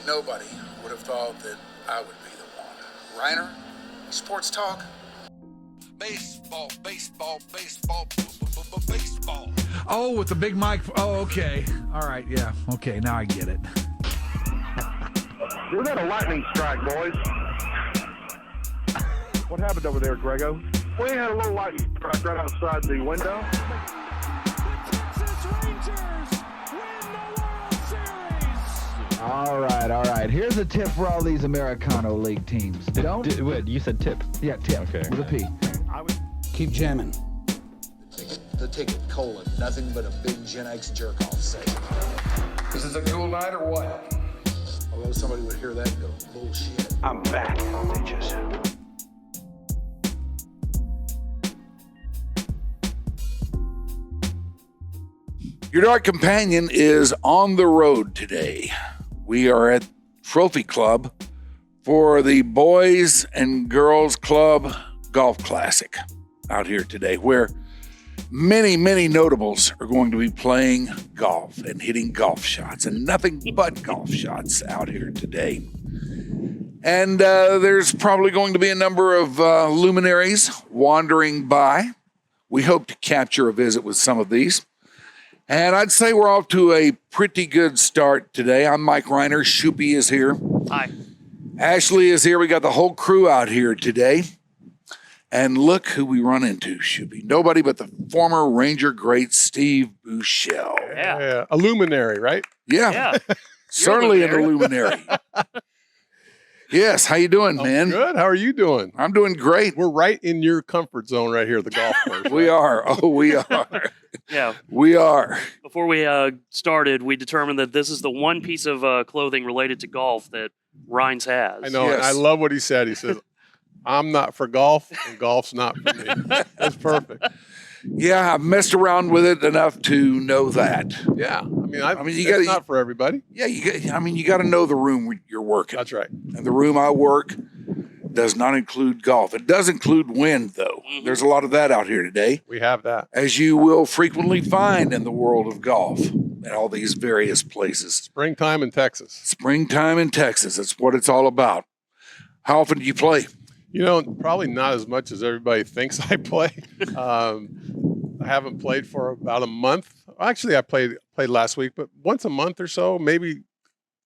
Nobody would have thought that I would be the one. Rhyner, sports talk. Baseball, baseball, baseball, baseball. Oh, with the big mic. Oh, okay. All right, yeah. Okay, now I get it. We got a lightning strike, boys. What happened over there, Grego? We had a little lightning strike right outside the window. The Texas Rangers win the World Series. All right. Here's a tip for all these Americano League teams. Wait, you said tip? Yeah, tip. Okay. With a P. Keep jamming. The ticket, nothing but a big Gen X jerk-off sale. This is a cool night or what? Although somebody would hear that and go, bullshit. I'm back, bitches. Your Dark Companion is on the road today. We are at Trophy Club for the Boys and Girls Club Golf Classic out here today, where many, many notables are going to be playing golf and hitting golf shots, and nothing but golf shots out here today. And there's probably going to be a number of luminaries wandering by. We hope to capture a visit with some of these. And I'd say we're off to a pretty good start today. I'm Mike Rhyner. Shoopy is here. Hi. Ashley is here. We got the whole crew out here today. And look who we run into, Shoopy. Nobody but the former Ranger great Steve Buechele. Yeah. A luminary, right? Yeah. Certainly an luminary. Yes, how you doing, man? Good. How are you doing? I'm doing great. We're right in your comfort zone right here at the golf course. We are. Oh, we are. Yeah. We are. Before we started, we determined that this is the one piece of clothing related to golf that Rhines has. I know. Yes. And I love what he said. He says, I'm not for golf, and golf's not for me. That's perfect. Yeah, I've messed around with it enough to know that. Yeah. I mean, it's not for everybody. Yeah, you got to know the room you're working. That's right. And the room I work does not include golf. It does include wind, though. Mm-hmm. There's a lot of that out here today, We have that. as you will frequently find in the world of golf at all these various places. Springtime in Texas. Springtime in Texas, that's what it's all about. How often do you play? You know, probably not as much as everybody thinks I play. I haven't played for about a month. Actually, I played last week, but once a month or so, maybe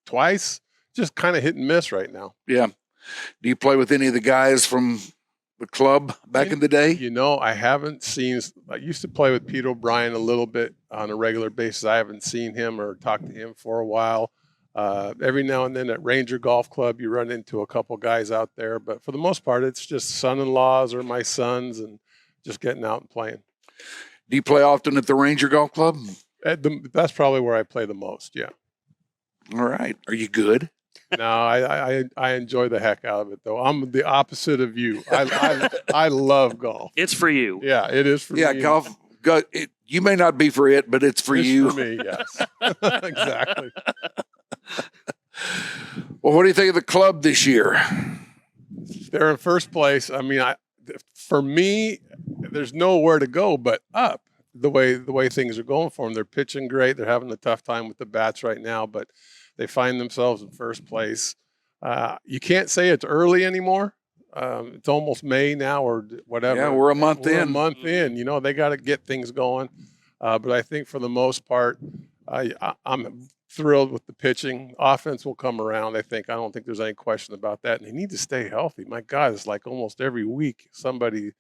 twice. Just kind of hit and miss right now. Yeah. Do you play with any of the guys from the club back in the day? You know, I haven't seen. I used to play with Pete O'Brien a little bit on a regular basis. I haven't seen him or talked to him for a while. Every now and then at Ranger Golf Club, you run into a couple guys out there, but for the most part, it's just son-in-laws or my sons and just getting out and playing. Do you play often at the Ranger Golf Club? That's probably where I play the most. Yeah. All right. Are you good? No, I enjoy the heck out of it though. I'm the opposite of you. I love golf. It's for you. Yeah, it is for me. Yeah, golf. You may not be for it, but it's for you. For me, yes. Exactly. Well, what do you think of the club this year? They're in first place. I mean, for me, there's nowhere to go but up. The way things are going for them, they're pitching great. They're having a tough time with the bats right now, but they find themselves in first place. You can't say it's early anymore. It's almost May now or whatever. Yeah, we're a month in. You know, they got to get things going. But I think for the most part, I'm thrilled with the pitching. Offense will come around, I think. I don't think there's any question about that. And they need to stay healthy. My God, it's like almost every week somebody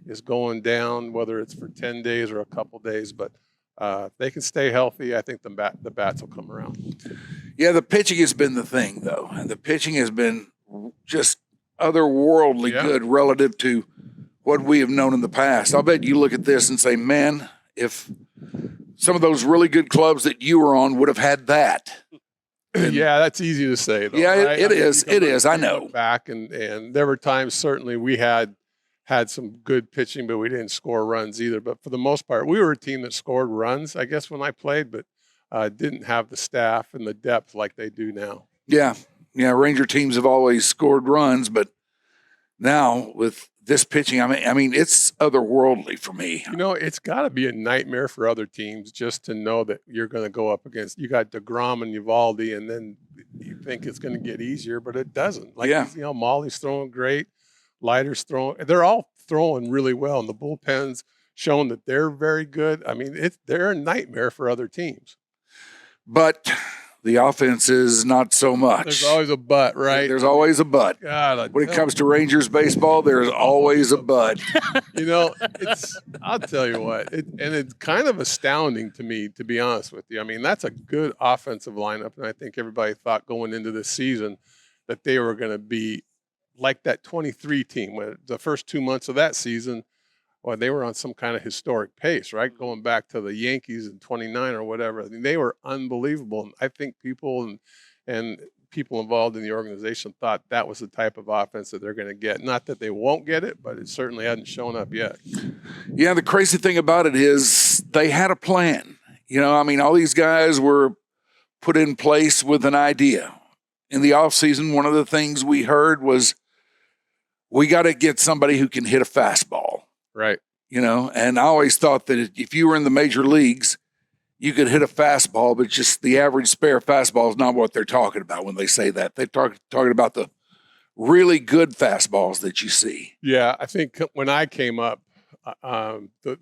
is going down, whether it's for 10 days or a couple days. But if they can stay healthy, I think the bats will come around. Yeah, the pitching has been the thing, though. And the pitching has been just otherworldly good relative to what we have known in the past. I'll bet you look at this and say, man, if some of those really good clubs that you were on would have had that. Yeah, that's easy to say, though. Yeah, right? it is. It is. I know. Back and there were times certainly we had some good pitching, but we didn't score runs either. But for the most part, we were a team that scored runs, I guess, when I played, but didn't have the staff and the depth like they do now. Yeah. Ranger teams have always scored runs, but Now with this pitching, I mean, it's otherworldly for me. You know, it's got to be a nightmare for other teams just to know that you're going to go up against. You got DeGrom and Uvalde, and then you think it's going to get easier, but it doesn't. Like, Yeah. you know, Molly's throwing great, Leiter's throwing. They're all throwing really well, and the bullpen's showing that they're very good. I mean, they're a nightmare for other teams. But the offense is not so much. There's always a but, right? There's always a but. God, When it comes to Rangers baseball, there's always a but. you know, I'll tell you what, and it's kind of astounding to me, to be honest with you. I mean, that's a good offensive lineup, and I think everybody thought going into this season that they were going to be like that 23 team. When the first 2 months of that season, well, they were on some kind of historic pace, right? Going back to the Yankees in 29 or whatever. I mean, they were unbelievable. And I think people and people involved in the organization thought that was the type of offense that they're going to get. Not that they won't get it, but it certainly hadn't shown up yet. Yeah, the crazy thing about it is they had a plan. You know, I mean, all these guys were put in place with an idea. In the offseason, one of the things we heard was we got to get somebody who can hit a fastball. Right. You know, and I always thought that if you were in the major leagues, you could hit a fastball, but just the average spare fastball is not what they're talking about when they say that. They're talking about the really good fastballs that you see. Yeah, I think when I came up, the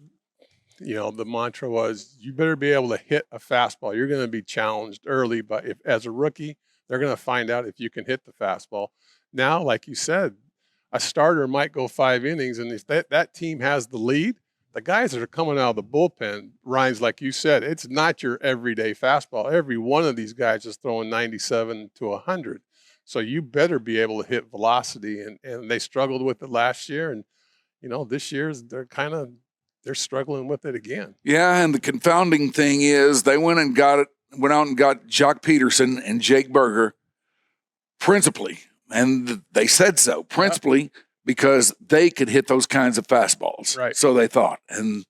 mantra was you better be able to hit a fastball. You're going to be challenged early, but if as a rookie, they're going to find out if you can hit the fastball. Now, like you said, a starter might go 5 innings, and if that team has the lead, the guys that are coming out of the bullpen, Ryan's, like you said, it's not your everyday fastball. Every one of these guys is throwing 97 to 100. So you better be able to hit velocity, and they struggled with it last year, and you know this year's they're struggling with it again. Yeah, and the confounding thing is they went out and got Jock Peterson and Jake Berger principally. And they said so, principally because they could hit those kinds of fastballs. Right. So they thought. And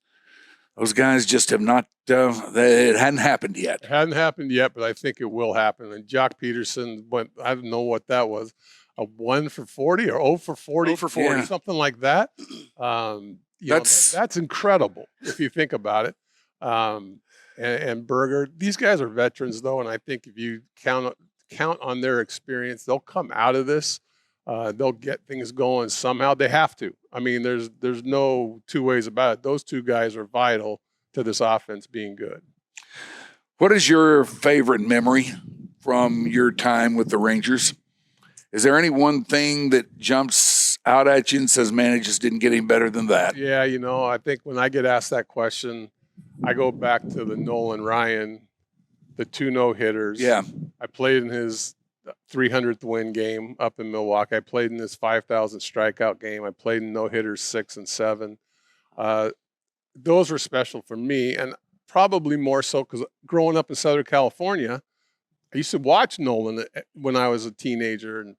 those guys just have not, it hadn't happened yet. It hadn't happened yet, but I think it will happen. And Jock Peterson went, I don't know what that was, a 1 for 40 or 0 for 40? 0 for 40. Yeah. Something like that. That's incredible if you think about it. And Berger, these guys are veterans, though, and I think if you count on their experience, they'll come out of this. They'll get things going somehow. They have to. I mean, there's no two ways about it. Those two guys are vital to this offense being good. What is your favorite memory from your time with the Rangers? Is there any one thing that jumps out at you and says, man, it just didn't get any better than that? Yeah, you know, I think when I get asked that question, I go back to the Nolan Ryan, the 2 no-hitters. Yeah. I played in his 300th win game up in Milwaukee. I played in his 5,000 strikeout game. I played in no-hitters 6 and 7. Those were special for me, and probably more so because growing up in Southern California, I used to watch Nolan when I was a teenager. And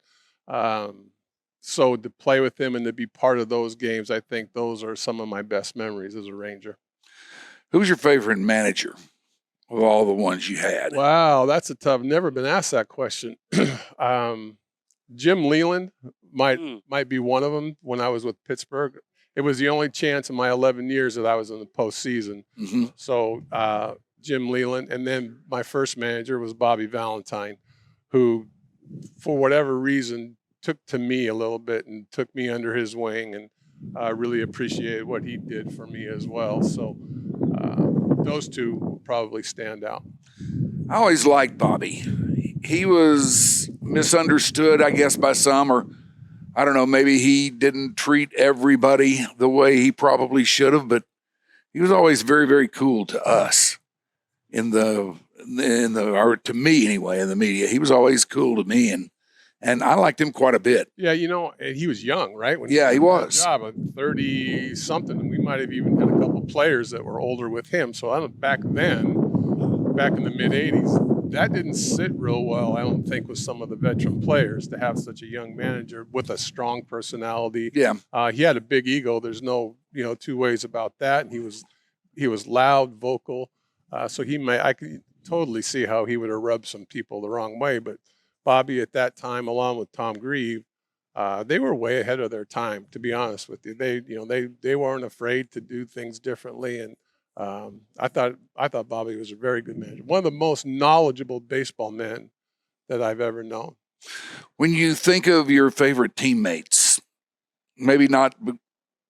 so to play with him and to be part of those games, I think those are some of my best memories as a Ranger. Who's your favorite manager of all the ones you had? Wow, that's a tough. Never been asked that question. Jim Leland might be one of them. When I was with Pittsburgh, it was the only chance in my 11 years that I was in the postseason. Mm-hmm. So Jim Leland, and then my first manager was Bobby Valentine, who, for whatever reason, took to me a little bit and took me under his wing, and really appreciated what he did for me as well. So those two will probably stand out. I always liked Bobby. He was misunderstood, I guess, by some, or I don't know, maybe he didn't treat everybody the way he probably should have, but he was always very, very cool to us or to me anyway, in the media. He was always cool to me, and I liked him quite a bit. Yeah, you know, and he was young, right? When Yeah, he was. Job at 30-something. We might have even had a couple players that were older with him. So I don't, back in the mid-'80s, that didn't sit real well, I don't think, with some of the veteran players to have such a young manager with a strong personality. Yeah. He had a big ego. There's no, two ways about that. And he was loud, vocal. So I could totally see how he would have rubbed some people the wrong way. But Bobby at that time, along with Tom Grieve, They were way ahead of their time, to be honest with you. They weren't afraid to do things differently, and I thought Bobby was a very good manager, one of the most knowledgeable baseball men that I've ever known. When you think of your favorite teammates, maybe not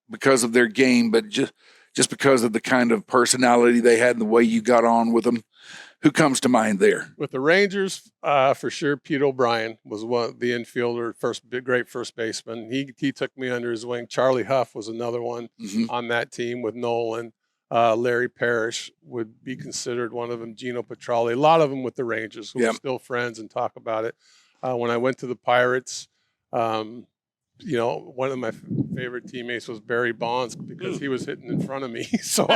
because of their game, but just because of the kind of personality they had and the way you got on with them, who comes to mind there? With the Rangers, for sure, Pete O'Brien was the infielder, great first baseman. He took me under his wing. Charlie Huff was another one on that team with Nolan. Larry Parrish would be considered one of them. Gino Petralli, a lot of them with the Rangers who are still friends and talk about it. When I went to the Pirates, one of my favorite teammates was Barry Bonds because he was hitting in front of me. So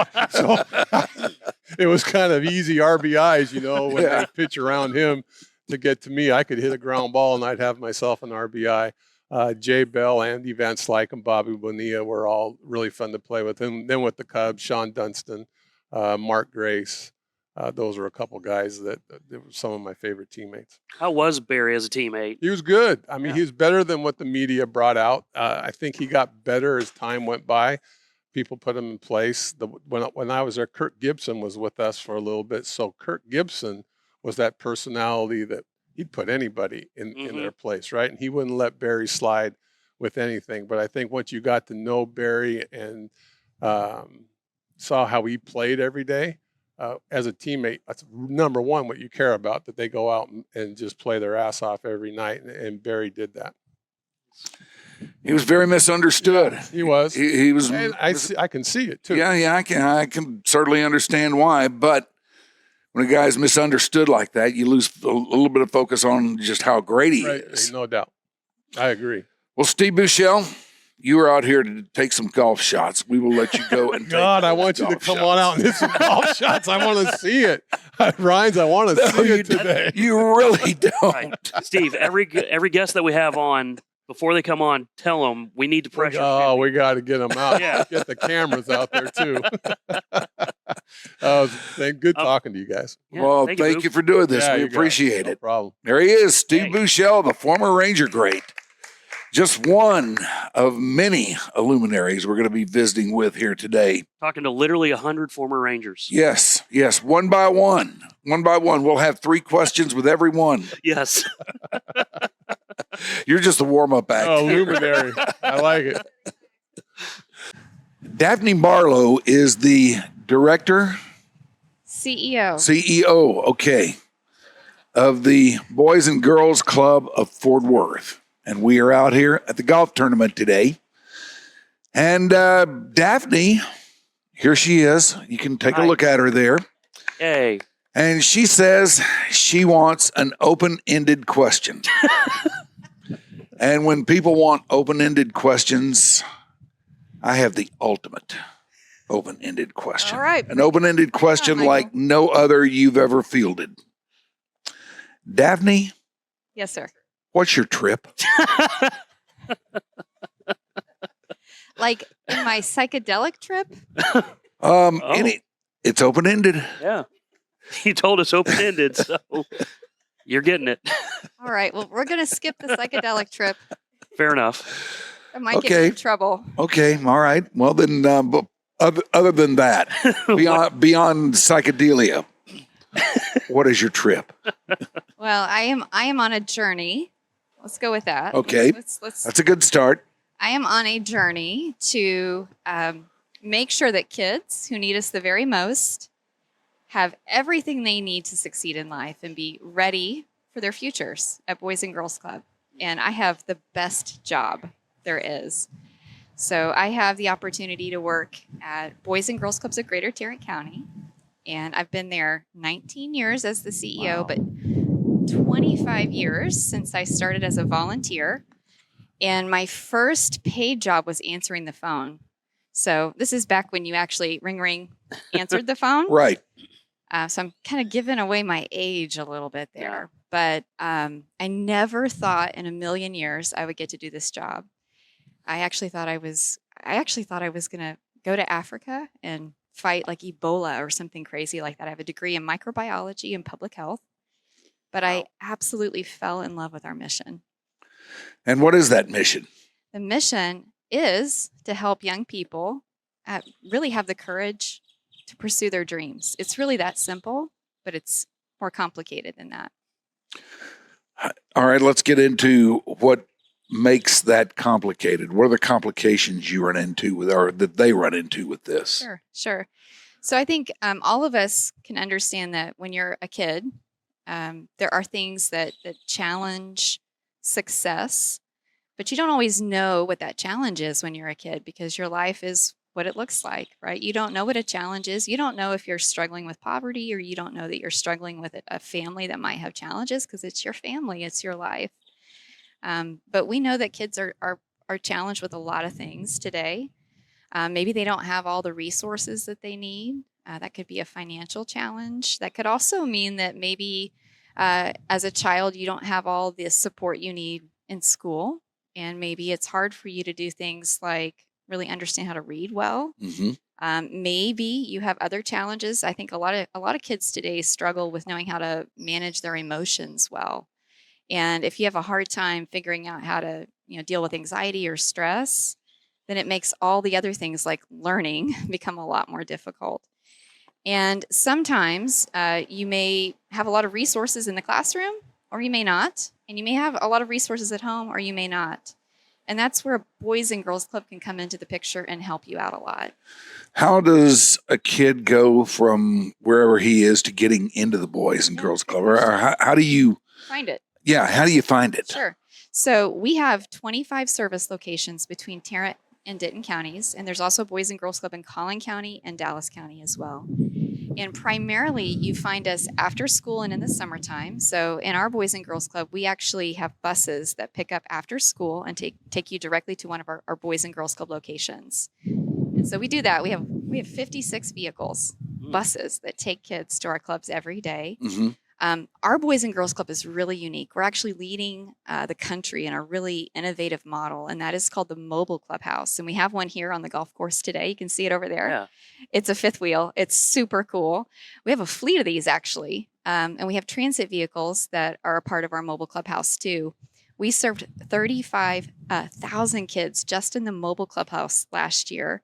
it was kind of easy RBIs, when they pitch around him to get to me. I could hit a ground ball and I'd have myself an RBI. Jay Bell, Andy Van Slyke, and Bobby Bonilla were all really fun to play with. And then with the Cubs, Sean Dunston, Mark Grace. Those are a couple guys that were some of my favorite teammates. How was Barry as a teammate? He was good. I mean, he was better than what the media brought out. I think he got better as time went by. People put him in place. When I was there, Kirk Gibson was with us for a little bit. So Kirk Gibson was that personality that he'd put anybody in their place, right? And he wouldn't let Barry slide with anything. But I think once you got to know Barry and saw how he played every day, as a teammate, that's number one, what you care about, that they go out and just play their ass off every night. And Barry did that. He was very misunderstood. Yeah, he was. He was. And I can see it too. Yeah, I can certainly understand why. But when a guy's misunderstood like that, you lose a little bit of focus on just how great he is. No doubt. I agree. Well, Steve Buechele, you are out here to take some golf shots. We will let you go and God, I want you to come on out and hit some golf shots. I want to see it. Rhynes, I want to see it today. You really don't. Right. Steve, every guest that we have on, before they come on, tell them we need to pressure. Oh, we got to get them out. Yeah. Get the cameras out there, too. Good talking to you guys. Yeah, Well, thank you for doing this. Yeah, we you got appreciate No it. problem. There he is, Steve Buechele, the former Ranger great. Just one of many luminaries we're going to be visiting with here today. Talking to literally 100 former Rangers. Yes, one by one. One by one. We'll have 3 questions with every one. Yes. You're just a warm-up act. Oh, luminary. I like it. Daphne Barlow is the director? CEO, okay, of the Boys and Girls Club of Fort Worth. And we are out here at the golf tournament today. And Daphne, here she is. You can take a look at her there. Yay. And she says she wants an open-ended question. And when people want open-ended questions, I have the ultimate open-ended question. All right. An open-ended question Michael. like no other you've ever fielded. Daphne, Yes, sir. what's your trip? Like in my psychedelic trip? It's open-ended. Yeah. You told us open-ended, so you're getting it. All right. Well, we're going to skip the psychedelic trip. Fair enough. I might get me in trouble. Okay, all right. Well, then, but other than that, beyond psychedelia, what is your trip? Well, I am on a journey. Let's go with that. Okay. Let's That's a good start. I am on a journey to make sure that kids who need us the very most have everything they need to succeed in life and be ready for their futures at Boys and Girls Club. And I have the best job there is. So I have the opportunity to work at Boys and Girls Clubs of Greater Tarrant County. And I've been there 19 years as the CEO, but 25 years since I started as a volunteer. And my first paid job was answering the phone. So this is back when you actually ring, answered the phone. Right. So I'm kind of giving away my age a little bit there. But I never thought in a million years I would get to do this job. I actually thought I was going to go to Africa and fight like Ebola or something crazy like that. I have a degree in microbiology and public health. But I absolutely fell in love with our mission. And what is that mission? The mission is to help young people really have the courage to pursue their dreams. It's really that simple, but it's more complicated than that. All right, let's get into what makes that complicated. What are the complications you run into with, or that they run into with this? Sure. So I think all of us can understand that when you're a kid, there are things that challenge success, but you don't always know what that challenge is when you're a kid because your life is what it looks like, right? You don't know what a challenge is. You don't know if you're struggling with poverty, or you don't know that you're struggling with a family that might have challenges, because it's your family, it's your life. But we know that kids are challenged with a lot of things today. Maybe they don't have all the resources that they need. That could be a financial challenge. That could also mean that maybe as a child, you don't have all the support you need in school. And maybe it's hard for you to do things like really understand how to read well. Maybe you have other challenges. I think a lot of kids today struggle with knowing how to manage their emotions well. And if you have a hard time figuring out how to, deal with anxiety or stress, then it makes all the other things like learning become a lot more difficult. And sometimes you may have a lot of resources in the classroom, or you may not. And you may have a lot of resources at home, or you may not. And that's where Boys and Girls Club can come into the picture and help you out a lot. How does a kid go from wherever he is to getting into the Boys and Girls Club? Or how do you find it? Yeah, how do you find it? Sure. So we have 25 service locations between Tarrant and Denton counties, and there's also Boys and Girls Club in Collin County and Dallas County as well. And primarily, you find us after school and in the summertime. So in our Boys and Girls Club, we actually have buses that pick up after school and take you directly to one of our Boys and Girls Club locations. And so we do that. We have 56 vehicles, buses that take kids to our clubs every day. Our Boys and Girls Club is really unique. We're actually leading the country in a really innovative model, and that is called the mobile clubhouse. And we have one here on the golf course today. You can see it over there. Yeah. It's a fifth wheel. It's super cool. We have a fleet of these actually, and we have transit vehicles that are a part of our mobile clubhouse too. We served 35,000 kids just in the mobile clubhouse last year,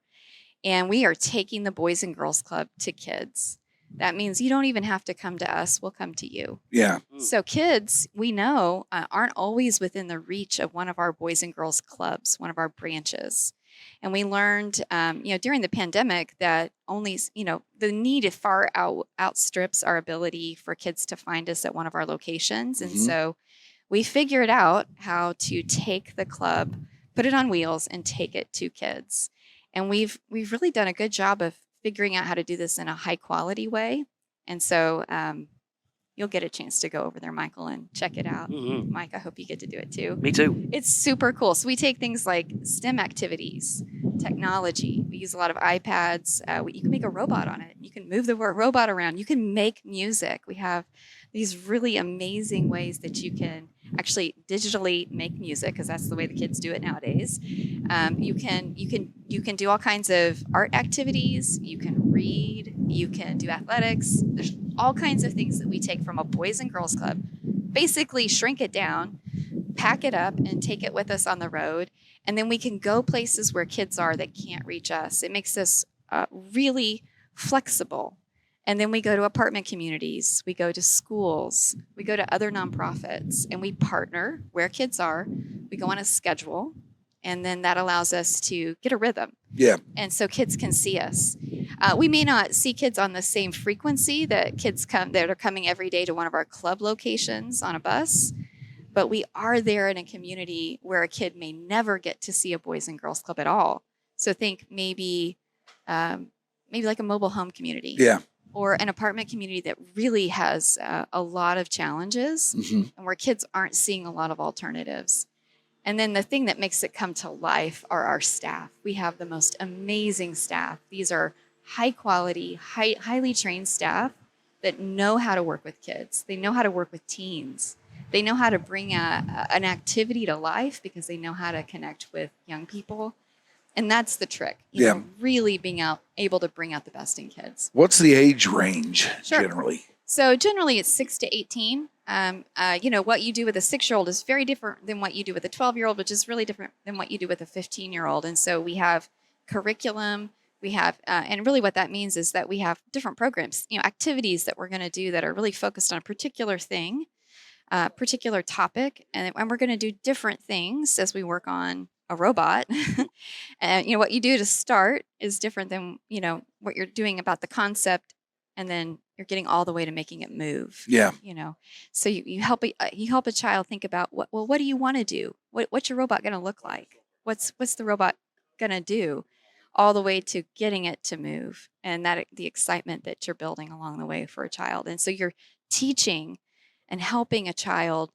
and we are taking the Boys and Girls Club to kids. That means you don't even have to come to us. We'll come to you. Yeah. So kids, we know, aren't always within the reach of one of our Boys and Girls Clubs, one of our branches. And we learned, during the pandemic that only, the need far outstrips our ability for kids to find us at one of our locations. And so we figured out how to take the club, put it on wheels, and take it to kids. And we've really done a good job of figuring out how to do this in a high quality way. And so you'll get a chance to go over there, Michael, and check it out. Mike, I hope you get to do it too. Me too. It's super cool. So we take things like STEM activities, technology. We use a lot of iPads. You can make a robot on it. You can move the robot around. You can make music. We have these really amazing ways that you can actually digitally make music, because that's the way the kids do it nowadays. You can do all kinds of art activities. You can read. You can do athletics. There's all kinds of things that we take from a Boys and Girls Club, basically shrink it down, pack it up, and take it with us on the road. And then we can go places where kids are that can't reach us. It makes us really flexible. And then we go to apartment communities, we go to schools, we go to other nonprofits, and we partner where kids are. We go on a schedule, and then that allows us to get a rhythm. Yeah. And so kids can see us. We may not see kids on the same frequency that kids that are coming every day to one of our club locations on a bus, but we are there in a community where a kid may never get to see a Boys and Girls Club at all. So think maybe like a mobile home community. Yeah. Or an apartment community that really has a lot of challenges and where kids aren't seeing a lot of alternatives. And then the thing that makes it come to life are our staff. We have the most amazing staff. These are high quality, highly trained staff that know how to work with kids. They know how to work with teens. They know how to bring an activity to life because they know how to connect with young people. And that's the trick, really being able to bring out the best in kids. What's the age range generally? So generally it's 6 to 18. what you do with a 6-year-old is very different than what you do with a 12-year-old, which is really different than what you do with a 15-year-old. And so we have curriculum. We have, and really what that means is that we have different programs, activities that we're going to do that are really focused on a particular thing, particular topic, and we're going to do different things as we work on a robot. And what you do to start is different than what you're doing about the concept, and then you're getting all the way to making it move. Yeah. So you help a child think about what do you want to do? What's your robot going to look like? What's the robot going to do? All the way to getting it to move, and that the excitement that you're building along the way for a child. And so you're teaching and helping a child.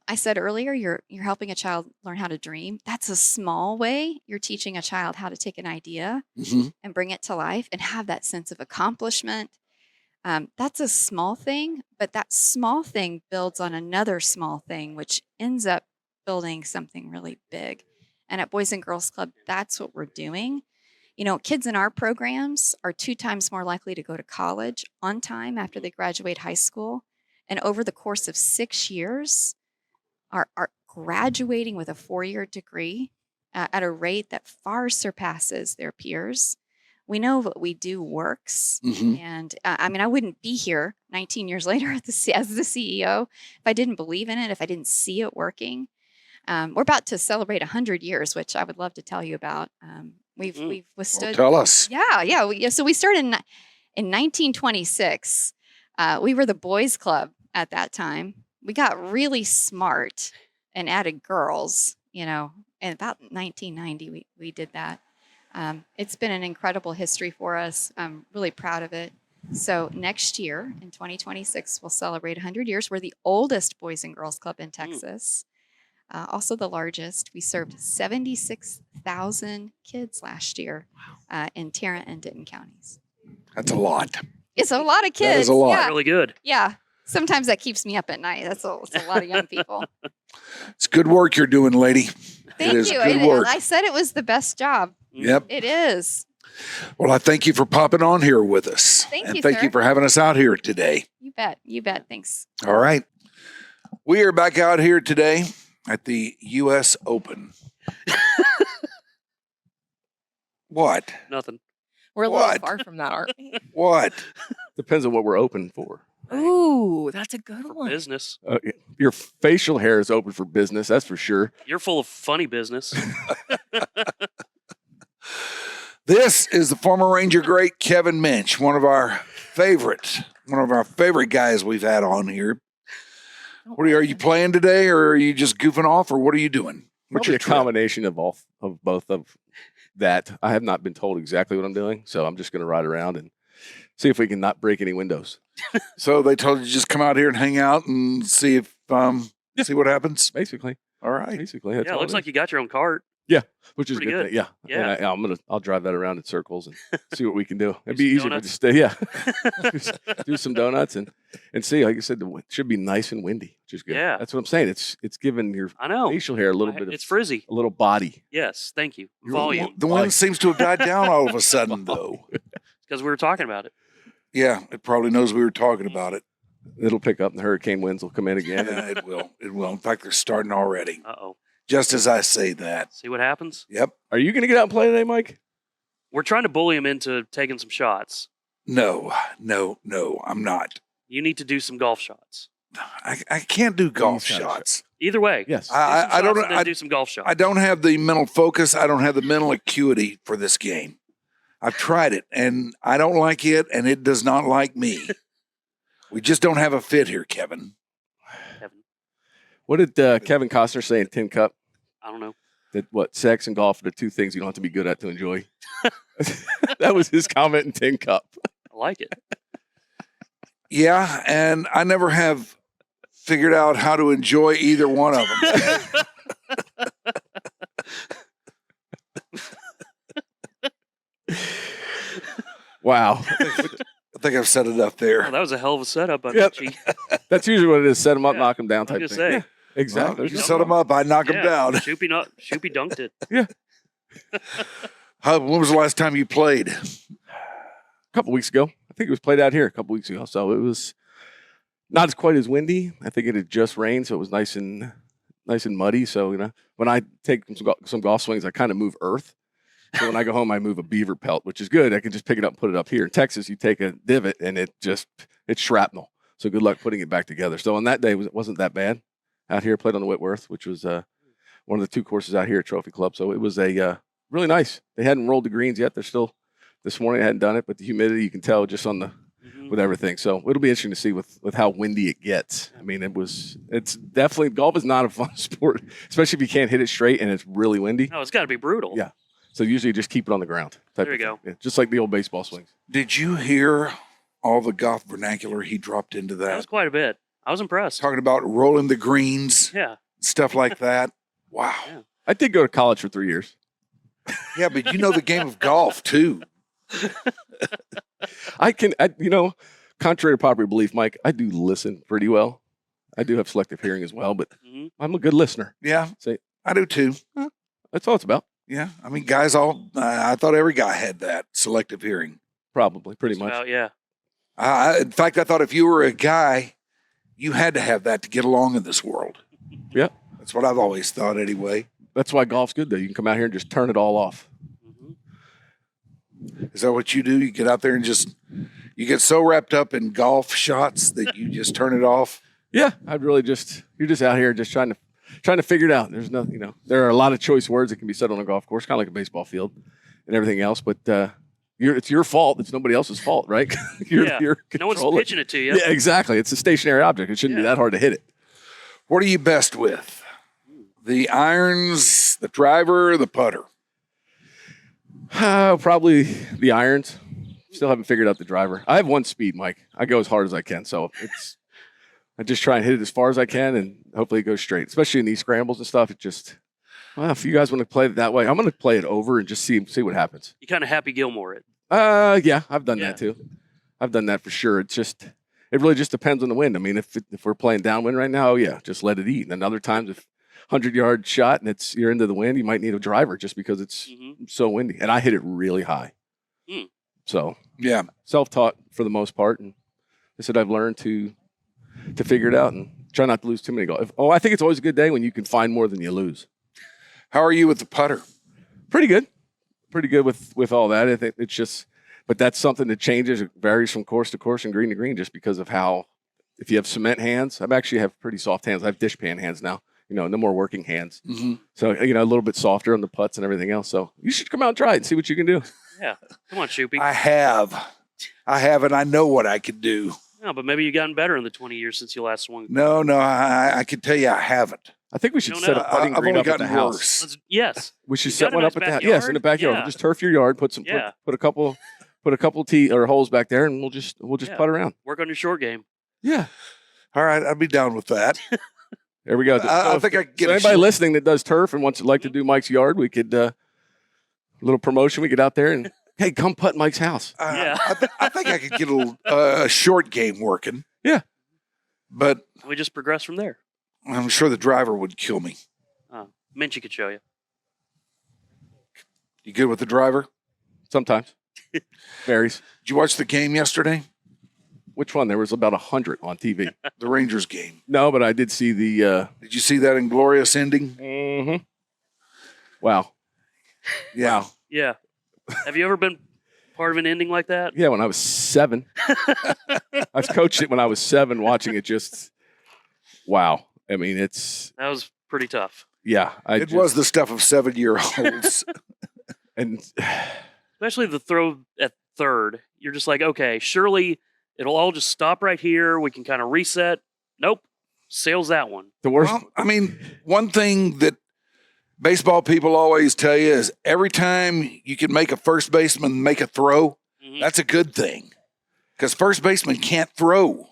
I said earlier, you're helping a child learn how to dream. That's a small way you're teaching a child how to take an idea and bring it to life and have that sense of accomplishment. That's a small thing, but that small thing builds on another small thing, which ends up building something really big. And at Boys and Girls Club, that's what we're doing. Kids in our programs are 2 times more likely to go to college on time after they graduate high school. And over the course of 6 years, are graduating with a 4-year degree at a rate that far surpasses their peers. We know what we do works. And I wouldn't be here 19 years later as the CEO if I didn't believe in it, if I didn't see it working. We're about to celebrate 100 years, which I would love to tell you about. We've withstood. Well, tell us. Yeah. So we started in 1926. We were the boys' club at that time. We got really smart and added girls. And about 1990 we did that. It's been an incredible history for us. I'm really proud of it. So next year in 2026, we'll celebrate 100 years. We're the oldest Boys and Girls Club in Texas. Also the largest. We served 76,000 kids last year in Tarrant and Denton counties. That's a lot. It's a lot of kids. That is a lot. Yeah. Really good. Yeah. Sometimes that keeps me up at night. It's a lot of young people. It's good work you're doing, lady. Thank it is you. Good work. I said it was the best job. Yep. It is. Well, I thank you for popping on here with us. Thank and you, thank sir. you for having us out here today. You bet. You bet. Thanks. All right. We are back out here today at the U.S. Open. What? Nothing. We're a What? little far from that, aren't we? What? Depends on what we're open for. Ooh, that's a good one. Business. Your facial hair is open for business, that's for sure. You're full of funny business. This is the former Ranger great Kevin Minch, one of our favorite guys we've had on here. Are you playing today, or are you just goofing off, or what are you doing? What's Probably your a trip? combination of both of that. I have not been told exactly what I'm doing, so I'm just going to ride around and see if we can not break any windows. So they told you to just come out here and hang out and see if see what happens. Basically, all right. Basically, that's Yeah, it all looks is. like you got your own cart. Yeah, which is a Pretty good good. thing. Yeah, Yeah. And I'll drive that around in circles and see what we can do. It'd be some easier if I donuts? just stay. Yeah, Just do some donuts and see. Like I said, it should be nice and windy, which is good. Yeah. That's what I'm saying. It's giving your I know. facial hair a little bit of It's frizzy. a little body. Yes, thank you. Volume. The wind seems to have died down all of a sudden, though. Because we were talking about it. Yeah, it probably knows we were talking about it. It'll pick up and the hurricane winds will come in again. Yeah, it will. It will. In fact, they're starting already. Uh-oh. Just as I say that. See what happens? Yep. Are you going to get out and play today, Mike? We're trying to bully him into taking some shots. No, I'm not. You need to do some golf shots. I can't do golf He's got a shots. Either way. Yes. Do some I shots don't. and then do some golf shots. I don't have the mental focus. I don't have the mental acuity for this game. I've tried it, and I don't like it, and it does not like me. We just don't have a fit here, Kevin. What did Kevin Costner say in Tin Cup? I don't know. That sex and golf are the two things you don't have to be good at to enjoy. That was his comment in Tin Cup. I like it. Yeah, and I never have figured out how to enjoy either one of them. Wow. I think I've said enough there. Oh, that was a hell of a setup. Yep. That's usually what it is. Set them up, Yeah, knock them down I type was thing. gonna say. Yeah, exactly. Well, you set them up, I knock them down. Shoopy dunked it. Yeah. When was the last time you played? A couple weeks ago. I think it was played out here a couple weeks ago. So it was Not as quite as windy. I think it had just rained, so it was nice and muddy. So when I take some golf swings, I kind of move earth. So when I go home, I move a beaver pelt, which is good. I can just pick it up and put it up here. In Texas, you take a divot and it's shrapnel. So good luck putting it back together. So on that day, it wasn't that bad. Out here, played on the Whitworth, which was one of the 2 courses out here at Trophy Club. So it was a really nice. They hadn't rolled the greens yet. They're still this morning. I hadn't done it, but the humidity you can tell just on the with everything. So it'll be interesting to see with how windy it gets. I mean, it's definitely golf is not a fun sport, especially if you can't hit it straight and it's really windy. Oh, it's got to be brutal. Yeah. So usually just keep it on the ground. There you go. Yeah, just like the old baseball swings. Did you hear all the golf vernacular he dropped into that? That was quite a bit. I was impressed. Talking about rolling the greens, stuff like that. Wow. Yeah. I did go to college for 3 years. Yeah, but you know the game of golf too. Contrary to popular belief, Mike, I do listen pretty well. I do have selective hearing as well, but I'm a good listener. Yeah, I do too. That's all it's about. Yeah, I mean, guys, I thought every guy had that selective hearing. Probably, pretty much. Yeah. In fact, I thought if you were a guy, you had to have that to get along in this world. Yeah. That's what I've always thought anyway. That's why golf's good, though. You can come out here and just turn it all off. Is that what you do? You get out there and you get so wrapped up in golf shots that you just turn it off? Yeah, you're just out here just trying to figure it out. There's nothing, there are a lot of choice words that can be said on a golf course, kind of like a baseball field and everything else, but it's your fault. It's nobody else's fault, right? You're no one's pitching it to you. Yeah, exactly. It's a stationary object. It shouldn't be that hard to hit it. What are you best with? The irons, the driver, the putter? Probably the irons. Still haven't figured out the driver. I have one speed, Mike. I go as hard as I can, so I just try and hit it as far as I can, and hopefully it goes straight. Especially in these scrambles and stuff, if you guys want to play it that way, I'm going to play it over and just see what happens. You kind of Happy Gilmore it. Yeah, I've done that too. I've done that for sure. It really just depends on the wind. I mean, if we're playing downwind right now, just let it eat. And other times, if 100-yard shot and you're into the wind, you might need a driver just because it's so windy. And I hit it really high. So yeah, self-taught for the most part. And I said I've learned to figure it out and try not to lose too many golf. I think it's always a good day when you can find more than you lose. How are you with the putter? Pretty good with all that. I think it's just, but that's something that changes. It varies from course to course and green to green just because of how, if you have cement hands, I actually have pretty soft hands. I have dishpan hands now, no more working hands. So, a little bit softer on the putts and everything else. So you should come out and try it and see what you can do. Yeah. Come on, Shoopy. I have, and I know what I could do. No, but maybe you've gotten better in the 20 years since you last swung. No, I can tell you I haven't. I think we should set a putting green up at the house. Yes. We should set one up at the house. Yes, in the backyard. Yeah. We'll just turf your yard, put a couple tee or holes back there, and we'll just putt around. Work on your short game. Yeah. All right, I'd be down with that. There we go. I think I can get anybody listening that does turf and wants to like to do Mike's yard, we could a little promotion. We get out there and hey, come putt Mike's house. I think I could get a short game working. Yeah, but we just progress from there. I'm sure the driver would kill me. Minchie could show you. You good with the driver? Sometimes. Varies. Did you watch the game yesterday? Which one? There was about 100 on TV. The Rangers game. No, but I did see the... Did you see that inglorious ending? Mm-hmm. Wow. Yeah. Yeah. Have you ever been part of an ending like that? Yeah, when I was 7. I've coached it when I was 7, watching it just... Wow. I mean, that was pretty tough. Yeah. It was the stuff of 7-year-olds. And especially the throw at third. You're just like, okay, surely it'll all just stop right here. We can kind of reset. Nope. Sails that one. The worst. Well, I mean, one thing that baseball people always tell you is every time you can make a first baseman make a throw, that's a good thing. Because first baseman can't throw.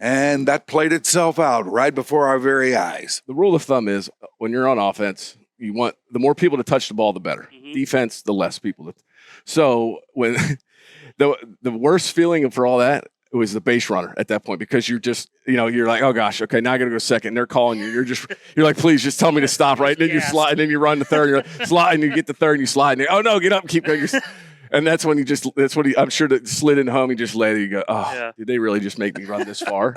And that played itself out right before our very eyes. The rule of thumb is when you're on offense, you want the more people to touch the ball, the better. Defense, the less people. So when the worst feeling for all that was the base runner at that point, because you're just, you're like, oh gosh, okay, now I got to go second. And they're calling you. You're like, please just tell me to stop, right? And then you slide, and then you run to third. You're like, slide, and you get to third, and you slide. And oh no, get up and keep going. And that's when I'm sure that slid in home. He just let it. You go, oh, Yeah. did they really just make me run this far?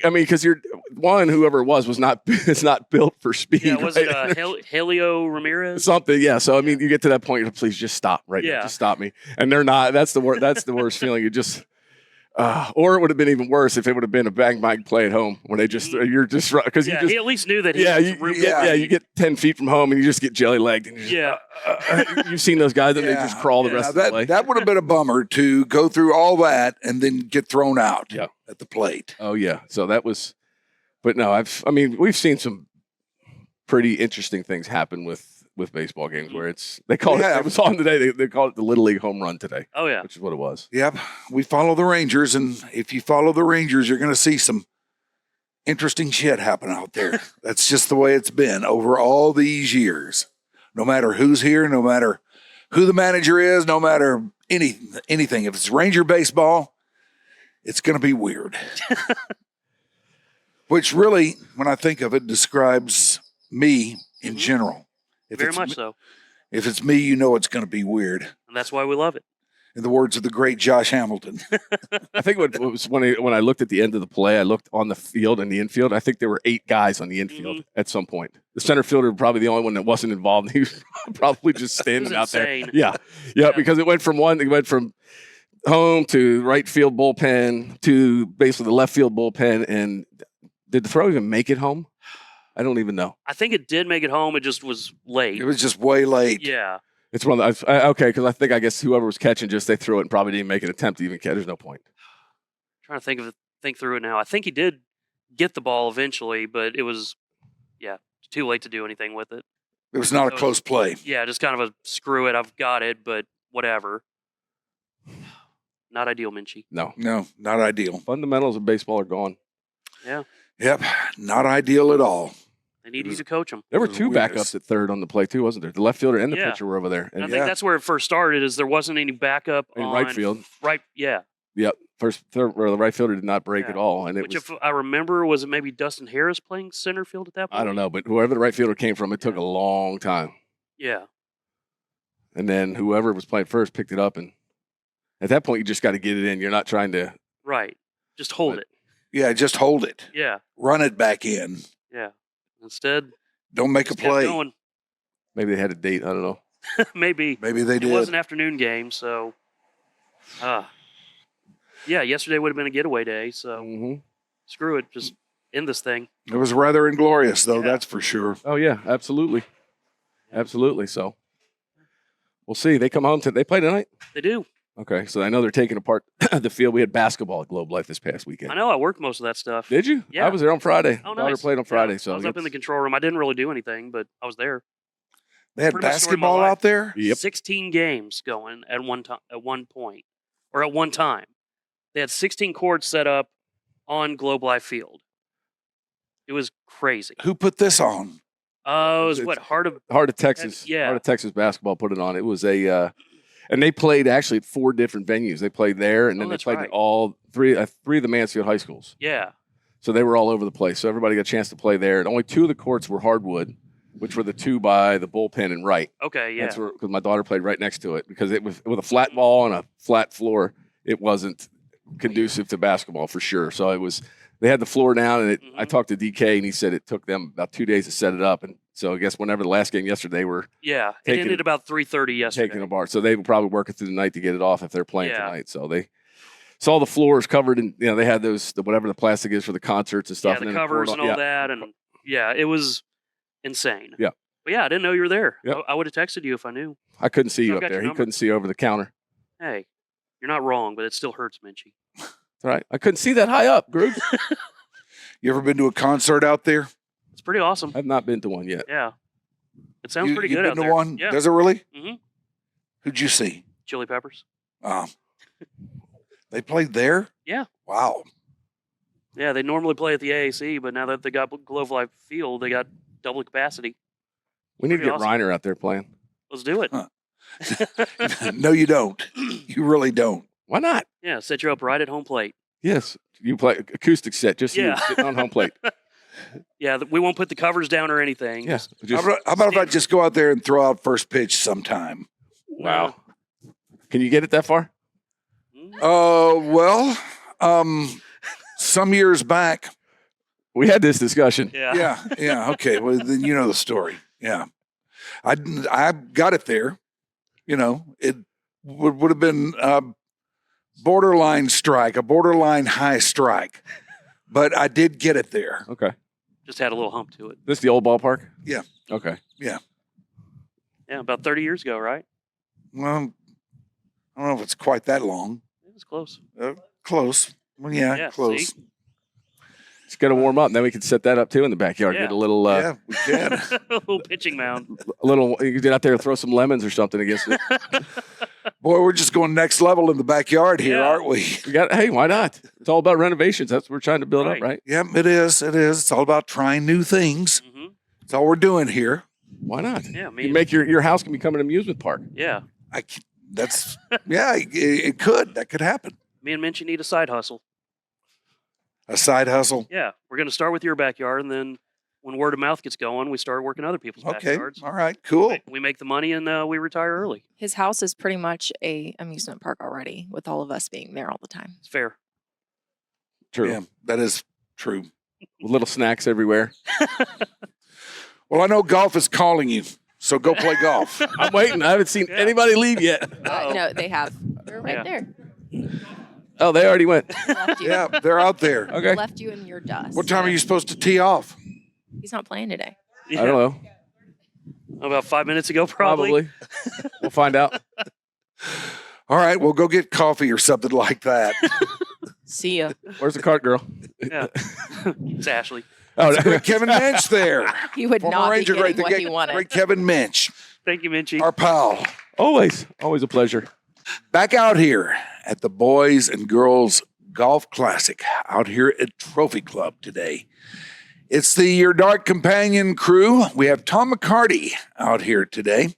I mean, because whoever it was not it's not built for speed. Yeah, was right? it Helio Ramirez? Something, yeah. So I mean, you get to that point, please just stop right now. Yeah. Just stop me. And they're not. That's the worst. That's the worst feeling. You just. Or it would have been even worse if it would have been a bang play at home where they just you're just because Yeah, you just he at least knew that he you get 10 feet from home and you just get jelly legged and you've seen those guys and they just crawl the rest of the way. That would have been a bummer to go through all that and then get thrown out at the plate. Oh yeah, so that was, but no, we've seen some pretty interesting things happen with baseball games where it was on today. They call it the Little League home run today. Oh yeah, which is what it was. Yep, we follow the Rangers, and if you follow the Rangers, you're going to see some interesting shit happen out there. That's just the way it's been over all these years. No matter who's here, no matter who the manager is, no matter anything. If it's Ranger baseball, it's going to be weird. Which really, when I think of it, describes me in general. Very much so. If it's me, you know it's going to be weird. And that's why we love it. In the words of the great Josh Hamilton. I think what was when I looked at the end of the play, I looked on the field and the infield. I think there were 8 guys on the infield at some point. The center fielder was probably the only one that wasn't involved. He was probably just standing out insane. there. Yeah, because it went from home to right field bullpen to basically the left field bullpen. And did the throw even make it home? I don't even know. I think it did make it home. It just was late. It was just way late. Yeah. It's one of the, okay, because I guess whoever was catching they threw it and probably didn't make an attempt to even catch. There's no point. Trying to think through it now. I think he did get the ball eventually, but it was too late to do anything with it. It was not a close play. Yeah, just kind of a screw it. I've got it, but whatever. Not ideal, Minchie. No, not ideal. Fundamentals of baseball are gone. Yeah. Yep, not ideal at all. They need you to coach them. There were 2 backups at third on the play too, wasn't there? The left fielder and the pitcher were over there. And I think that's where it first started. Is there wasn't any backup in on right field. Right, yeah. Yep. Third, the right fielder did not break at all, and if I remember, was it maybe Dustin Harris playing center field at that point? I don't know, but whoever the right fielder came from, it took a long time. Yeah. And then whoever was playing first picked it up, and at that point, you just got to get it in. You're not trying to just hold it. Yeah, just hold it. Yeah. Run it back in. Yeah. Instead, don't make a play. Maybe they had a date. I don't know. Maybe they did. It was an afternoon game, so. Yesterday would have been a getaway day, so screw it. Just end this thing. It was rather inglorious, though, that's for sure. Oh, yeah, absolutely. Absolutely. So we'll see. They come home. They play tonight? They do. Okay, so I know they're taking apart the field. We had basketball at Globe Life this past weekend. I know. I worked most of that stuff. Did you? Yeah. I was there on Friday. Oh, Daughter nice. played on Friday. So I was up in the control room. I didn't really do anything, but I was there. They had basketball out there? Yep. 16 games going at one point. At one time. They had 16 courts set up on Globe Life Field. It was crazy. Who put this on? It was Heart of Texas. Yeah. Heart of Texas basketball put it on. It was and they played actually at 4 different venues. They played there, and then they played at all three of the Mansfield high schools. Yeah. So they were all over the place. So everybody got a chance to play there. And only 2 of the courts were hardwood, which were the 2 by the bullpen and right. Okay, yeah. That's where, because my daughter played right next to it, because it was with a flat ball and a flat floor. It wasn't conducive to basketball for sure. So they had the floor down, and I talked to DK, and he said it took them about 2 days to set it up. And so I guess whenever the last game yesterday were it ended about 3:30 yesterday. Taking apart. So they were probably working through the night to get it off if they're playing tonight. So they saw the floors covered in, they had those, whatever the plastic is for the concerts and stuff. Yeah, and the covers and all that. And it was insane. Yeah. But I didn't know you were there. Yep. I would have texted you if I knew. I couldn't see you I've up got there. your He couldn't see over the counter. Hey, you're not wrong, but it still hurts, Minchie. That's right. I couldn't see that high up, Groove. You ever been to a concert out there? It's pretty awesome. I've not been to one yet. Yeah. It sounds pretty good You've out been there. to one? Yeah. Does it really? Mm-hmm. Who'd you see? Chili Peppers. They played there? Yeah. Wow. Yeah, they normally play at the AAC, but now that they got Globe Life Field, they got double capacity. We need to get awesome. Rhyner out there playing. Let's do it. No, you don't. You really don't. Why not? Yeah, set you up right at home plate. Yes. You play acoustic set, just you sitting on home plate. Yeah, we won't put the covers down or anything. Yeah. How about if I just go out there and throw out first pitch sometime? Wow. Can you get it that far? Well, some years back. We had this discussion. Yeah. Okay. Well, then you know the story. Yeah. I got it there. You know, it would have been a borderline strike, a borderline high strike, but I did get it there. Okay. Just had a little hump to it. This the old ballpark? Yeah. Okay. Yeah. Yeah, about 30 years ago, right? Well, I don't know if it's quite that long. It was close. Close. Well, yeah, close. See? It's got to warm up, and then we can set that up too in the backyard. Yeah. Get a little, yeah, we can. A little pitching mound. a little. You can get out there and throw some lemons or something against it. Boy, we're just going next level in the backyard here, aren't we? Hey, why not? It's all about renovations. That's what we're trying to build up, right? Yeah, it is. It is. It's all about trying new things. Mm-hmm. That's all we're doing here. Why not? Yeah, you make your house can become an amusement park. Yeah. That's yeah. It could. That could happen. Me and Minchie need a side hustle. A side hustle. Yeah, we're going to start with your backyard, and then when word of mouth gets going, we start working other people's backyards. All right. Cool. We make the money, and we retire early. His house is pretty much a amusement park already, with all of us being there all the time. It's fair. True. Yeah, that is true. With little snacks everywhere. Well, I know golf is calling you, so go play golf. I'm waiting. I haven't seen anybody leave yet. No, they have. They're right there. Oh, they already went. Left you. Yeah, they're out there. Okay. Left you in your dust. What time are you supposed to tee off? He's not playing today. Yeah. I don't know. About 5 minutes ago, probably. We'll find out. All right, well, go get coffee or something like that. See ya. Where's the cart girl? Yeah. It's Ashley. Oh, great Kevin Minch there. He would Former not Ranger, be getting great, what he wanted. Great Kevin Minch, Thank you, Minchie. our pal. Always a pleasure. Back out here at the Boys and Girls Golf Classic out here at Trophy Club today. It's the Your Dark Companion crew. We have Tom McCarty out here today.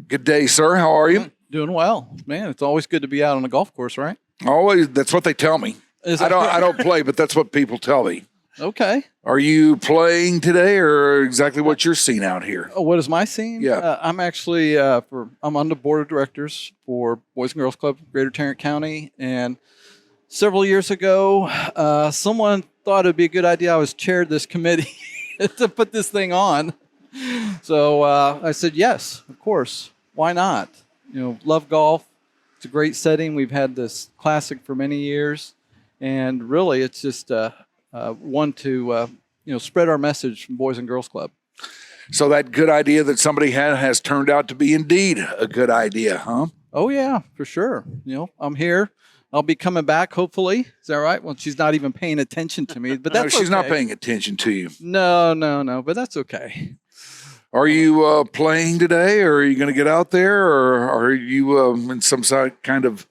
Good day, sir. How are you? Doing well. Man, it's always good to be out on a golf course, right? Always. That's what they tell me. Is I it- don't play, but that's what people tell me. Okay. Are you playing today, or exactly what you're seeing out here? Oh, what is my scene? Yeah. I'm actually I'm on the board of directors for Boys and Girls Club Greater Tarrant County, and several years ago, someone thought it'd be a good idea. I was chaired this committee to put this thing on, so I said yes, of course. Why not? You know, love golf. It's a great setting. We've had this classic for many years, and really, it's just one to spread our message from Boys and Girls Club. So that good idea that somebody had has turned out to be indeed a good idea, huh? Oh yeah, for sure. You know, I'm here. I'll be coming back, hopefully. Is that right? Well, she's not even paying attention to me, but No, that's she's not okay. paying attention to you. No, but that's okay. Are you playing today, or are you going to get out there, or are you in some kind of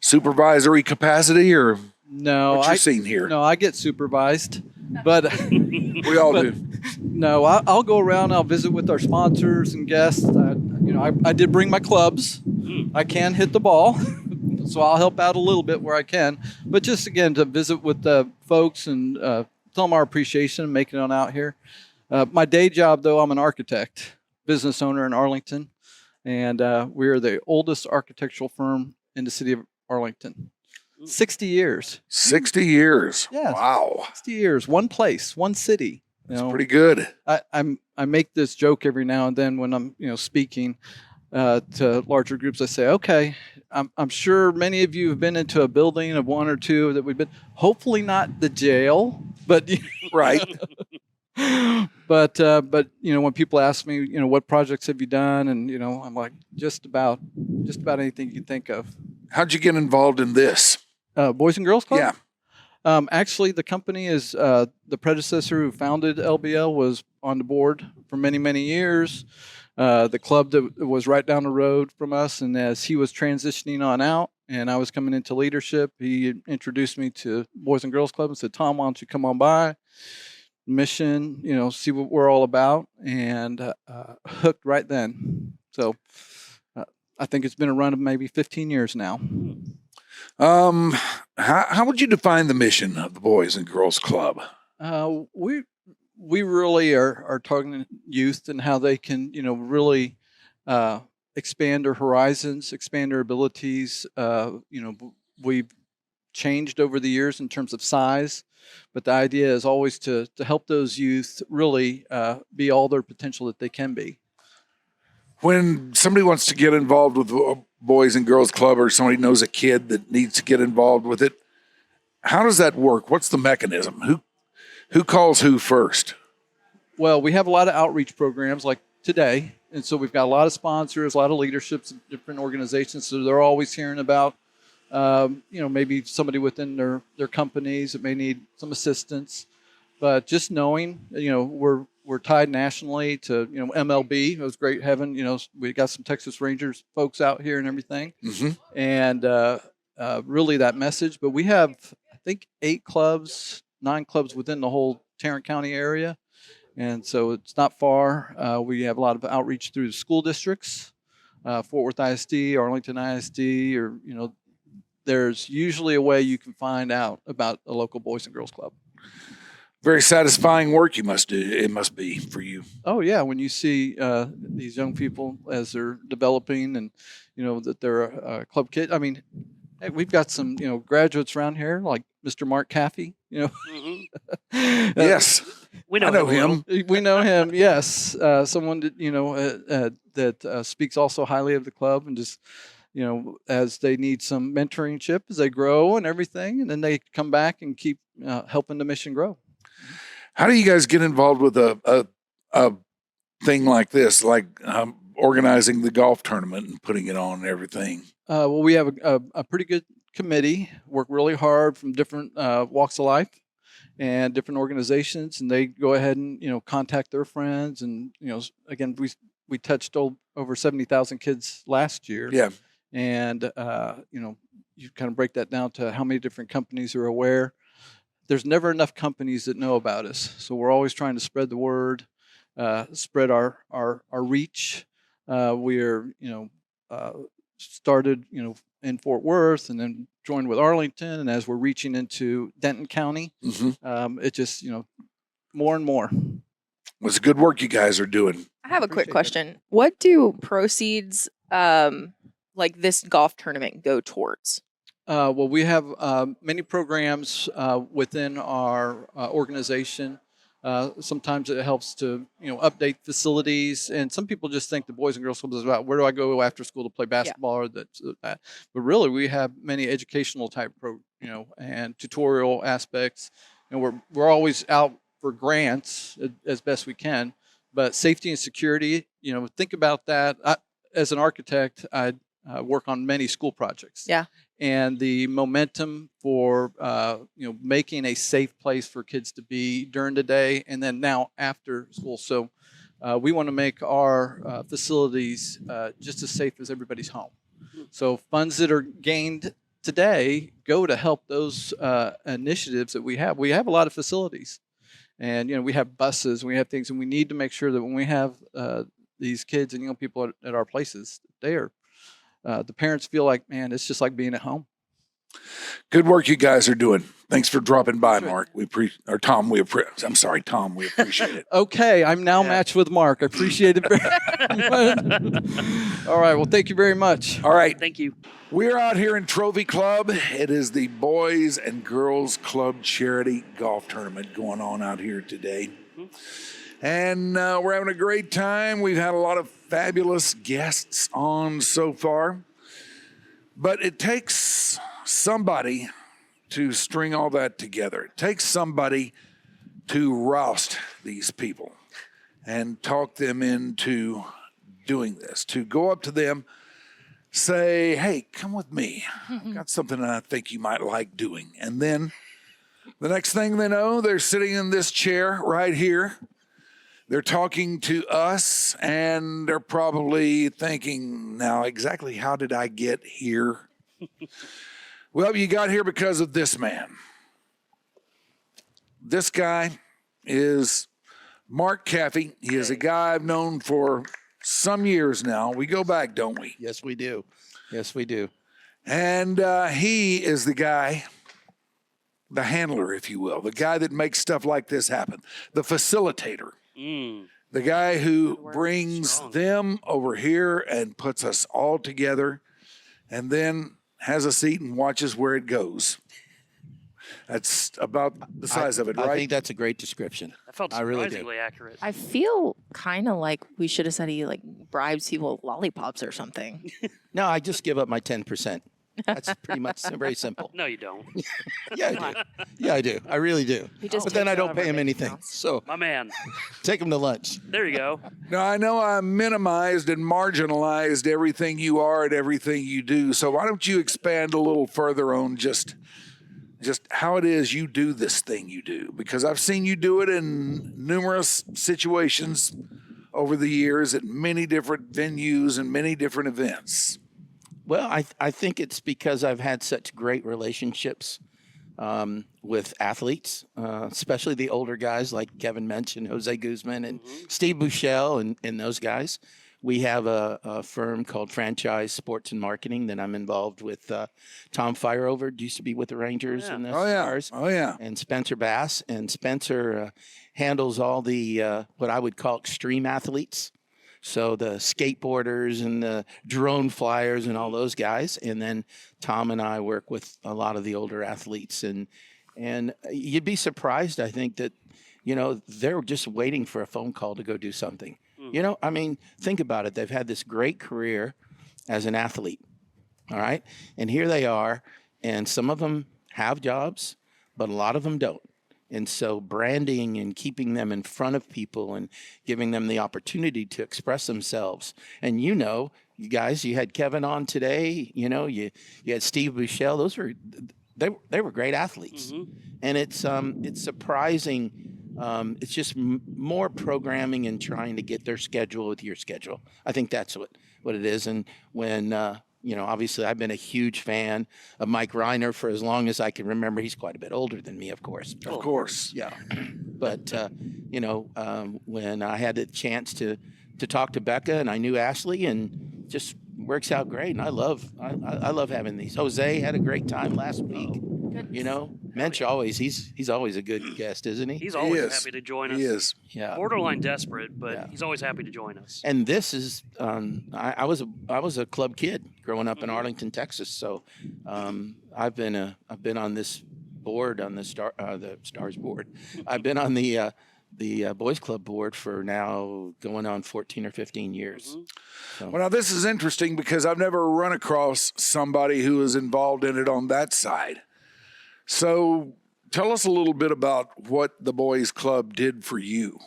supervisory capacity, or No, what you seen here? No, I get supervised, but we all do. No, I'll go around. I'll visit with our sponsors and guests. I did bring my clubs. I can hit the ball, so I'll help out a little bit where I can. But just again to visit with the folks and tell them our appreciation and making it on out here. My day job, though, I'm an architect, business owner in Arlington, and we're the oldest architectural firm in the city of Arlington. 60 years. 60 years. Yes. Wow. 60 years. One place, one city. That's pretty good. I make this joke every now and then when I'm speaking to larger groups. I say, okay, I'm sure many of you have been into a building of one or two that we've been. Hopefully not the jail, but right. But when people ask me, what projects have you done, and I'm like, just about anything you can think of. How'd you get involved in this? Boys and Girls Club? Yeah. Actually, the company is the predecessor who founded LBL was on the board for many, many years. The club that was right down the road from us, and as he was transitioning on out and I was coming into leadership, he introduced me to Boys and Girls Club and said, Tom, why don't you come on by? Mission, see what we're all about, and hooked right then. So I think it's been a run of maybe 15 years now. How would you define the mission of the Boys and Girls Club? We really are targeting youth and how they can really expand their horizons, expand their abilities. We've changed over the years in terms of size, but the idea is always to help those youth really be all their potential that they can be. When somebody wants to get involved with a Boys and Girls Club, or somebody knows a kid that needs to get involved with it, how does that work? What's the mechanism? Who calls who first? Well, we have a lot of outreach programs like today, and so we've got a lot of sponsors, a lot of leaderships of different organizations, so they're always hearing about maybe somebody within their companies that may need some assistance. But just knowing, we're tied nationally to, MLB. It was great having, we got some Texas Rangers folks out here and everything. Mm-hmm. And really that message. But we have, I think, 9 clubs within the whole Tarrant County area. And so it's not far. We have a lot of outreach through the school districts, Fort Worth ISD, Arlington ISD, or, there's usually a way you can find out about a local Boys and Girls Club. Very satisfying work you must do. It must be for you. Oh yeah, when you see these young people as they're developing, and that they're a club kid. I mean, hey, we've got some graduates around here like Mr. Mark Caffey. Mm-hmm. Yes, we know him. We know him. Yes, someone that that speaks also highly of the club, and just as they need some mentorship as they grow and everything, and then they come back and keep helping the mission grow. How do you guys get involved with a thing like this, like organizing the golf tournament and putting it on and everything? Well, we have a pretty good committee, work really hard from different walks of life and different organizations, and they go ahead and contact their friends, and again we touched over 70,000 kids last year. Yeah. And you kind of break that down to how many different companies are aware. There's never enough companies that know about us, so we're always trying to spread the word, spread our reach. We are started in Fort Worth, and then joined with Arlington, and as we're reaching into Denton County, it just more and more. Well, it's good work you guys are doing. I have a quick question. What do proceeds like this golf tournament go towards? Well, we have many programs within our organization. Sometimes it helps to update facilities, and some people just think the Boys and Girls Club is about where do I go after school to play basketball or that. But really, we have many educational type and tutorial aspects, and we're always out for grants as best we can. But safety and security, think about that. As an architect, I work on many school projects. Yeah. And the momentum for making a safe place for kids to be during the day, and then now after school. So we want to make our facilities just as safe as everybody's home. So funds that are gained today go to help those initiatives that we have. We have a lot of facilities, and we have buses, we have things, and we need to make sure that when we have these kids and young people at our places, they are. The parents feel like, man, it's just like being at home. Good work you guys are doing. Thanks for dropping by, Mark. Tom, we appreciate it. Okay, I'm now matched with Mark. I appreciate it very much. All right, well, thank you very much. All right. Thank you. We're out here in Trophy Club. It is the Boys and Girls Club Charity Golf Tournament going on out here today. And we're having a great time. We've had a lot of fabulous guests on so far. But it takes somebody to string all that together. It takes somebody to roust these people and talk them into doing this, to go up to them, say, hey, come with me. I've got something I think you might like doing. And then the next thing they know, they're sitting in this chair right here. They're talking to us, and they're probably thinking, now, exactly how did I get here? Well, you got here because of this man. This guy is Mark Caffey. He is a guy I've known for some years now. We go back, don't we? Yes, we do. Yes, we do. And he is the guy, the handler, if you will, the guy that makes stuff like this happen, the facilitator. the guy who brings them over here and puts us all together and then has a seat and watches where it goes. That's about the size of it, right? I think that's a great description. That felt I really do. surprisingly accurate. I feel kind of like we should have said he like bribes people with lollipops or something. No, I just give up my 10%. That's pretty much very simple. No, you don't. Yeah, I do. Yeah, I do. I really do. He just But then I takes don't over pay him Mickey anything. Mouse. So My man. take him to lunch. There you go. Now, I know I minimized and marginalized everything you are and everything you do. So why don't you expand a little further on just how it is you do this thing you do? Because I've seen you do it in numerous situations over the years at many different venues and many different events. Well, I think it's because I've had such great relationships with athletes, especially the older guys like Kevin mentioned, Jose Guzman and Steve Buechele and those guys. We have a firm called Franchise Sports and Marketing that I'm involved with. Tom Fireover used to be with the Rangers and the Stars. Oh, yeah. And Spencer Bass. And Spencer handles all the what I would call extreme athletes. So the skateboarders and the drone flyers and all those guys. And then Tom and I work with a lot of the older athletes. And you'd be surprised, I think, that, you know, they're just waiting for a phone call to go do something. You know, I mean, think about it. They've had this great career as an athlete. All right. And here they are. And some of them have jobs, but a lot of them don't. And so branding and keeping them in front of people and giving them the opportunity to express themselves. And, you know, you guys, you had Kevin on today, you know, you had Steve Buechele. Those were, they were great athletes. And it's surprising. It's just more programming and trying to get their schedule with your schedule. I think that's what it is. And when, you know, obviously I've been a huge fan of Mike Rhyner for as long as I can remember. He's quite a bit older than me, of course. Of course. Yeah. But, you know, when I had the chance to talk to Becca and I knew Ashley and just works out great. And I love having these. Jose had a great time last week. You know, Mensch always, he's always a good guest, isn't he? He's always happy to join us. He is. Yeah. Borderline desperate, but he's always happy to join us. And this is, I was a club kid growing up in Arlington, Texas. So I've been on this board, on the Stars board. I've been on the Boys Club board for now going on 14 or 15 years. So. Well, now this is interesting because I've never run across somebody who is involved in it on that side. So tell us a little bit about what the Boys Club did for you.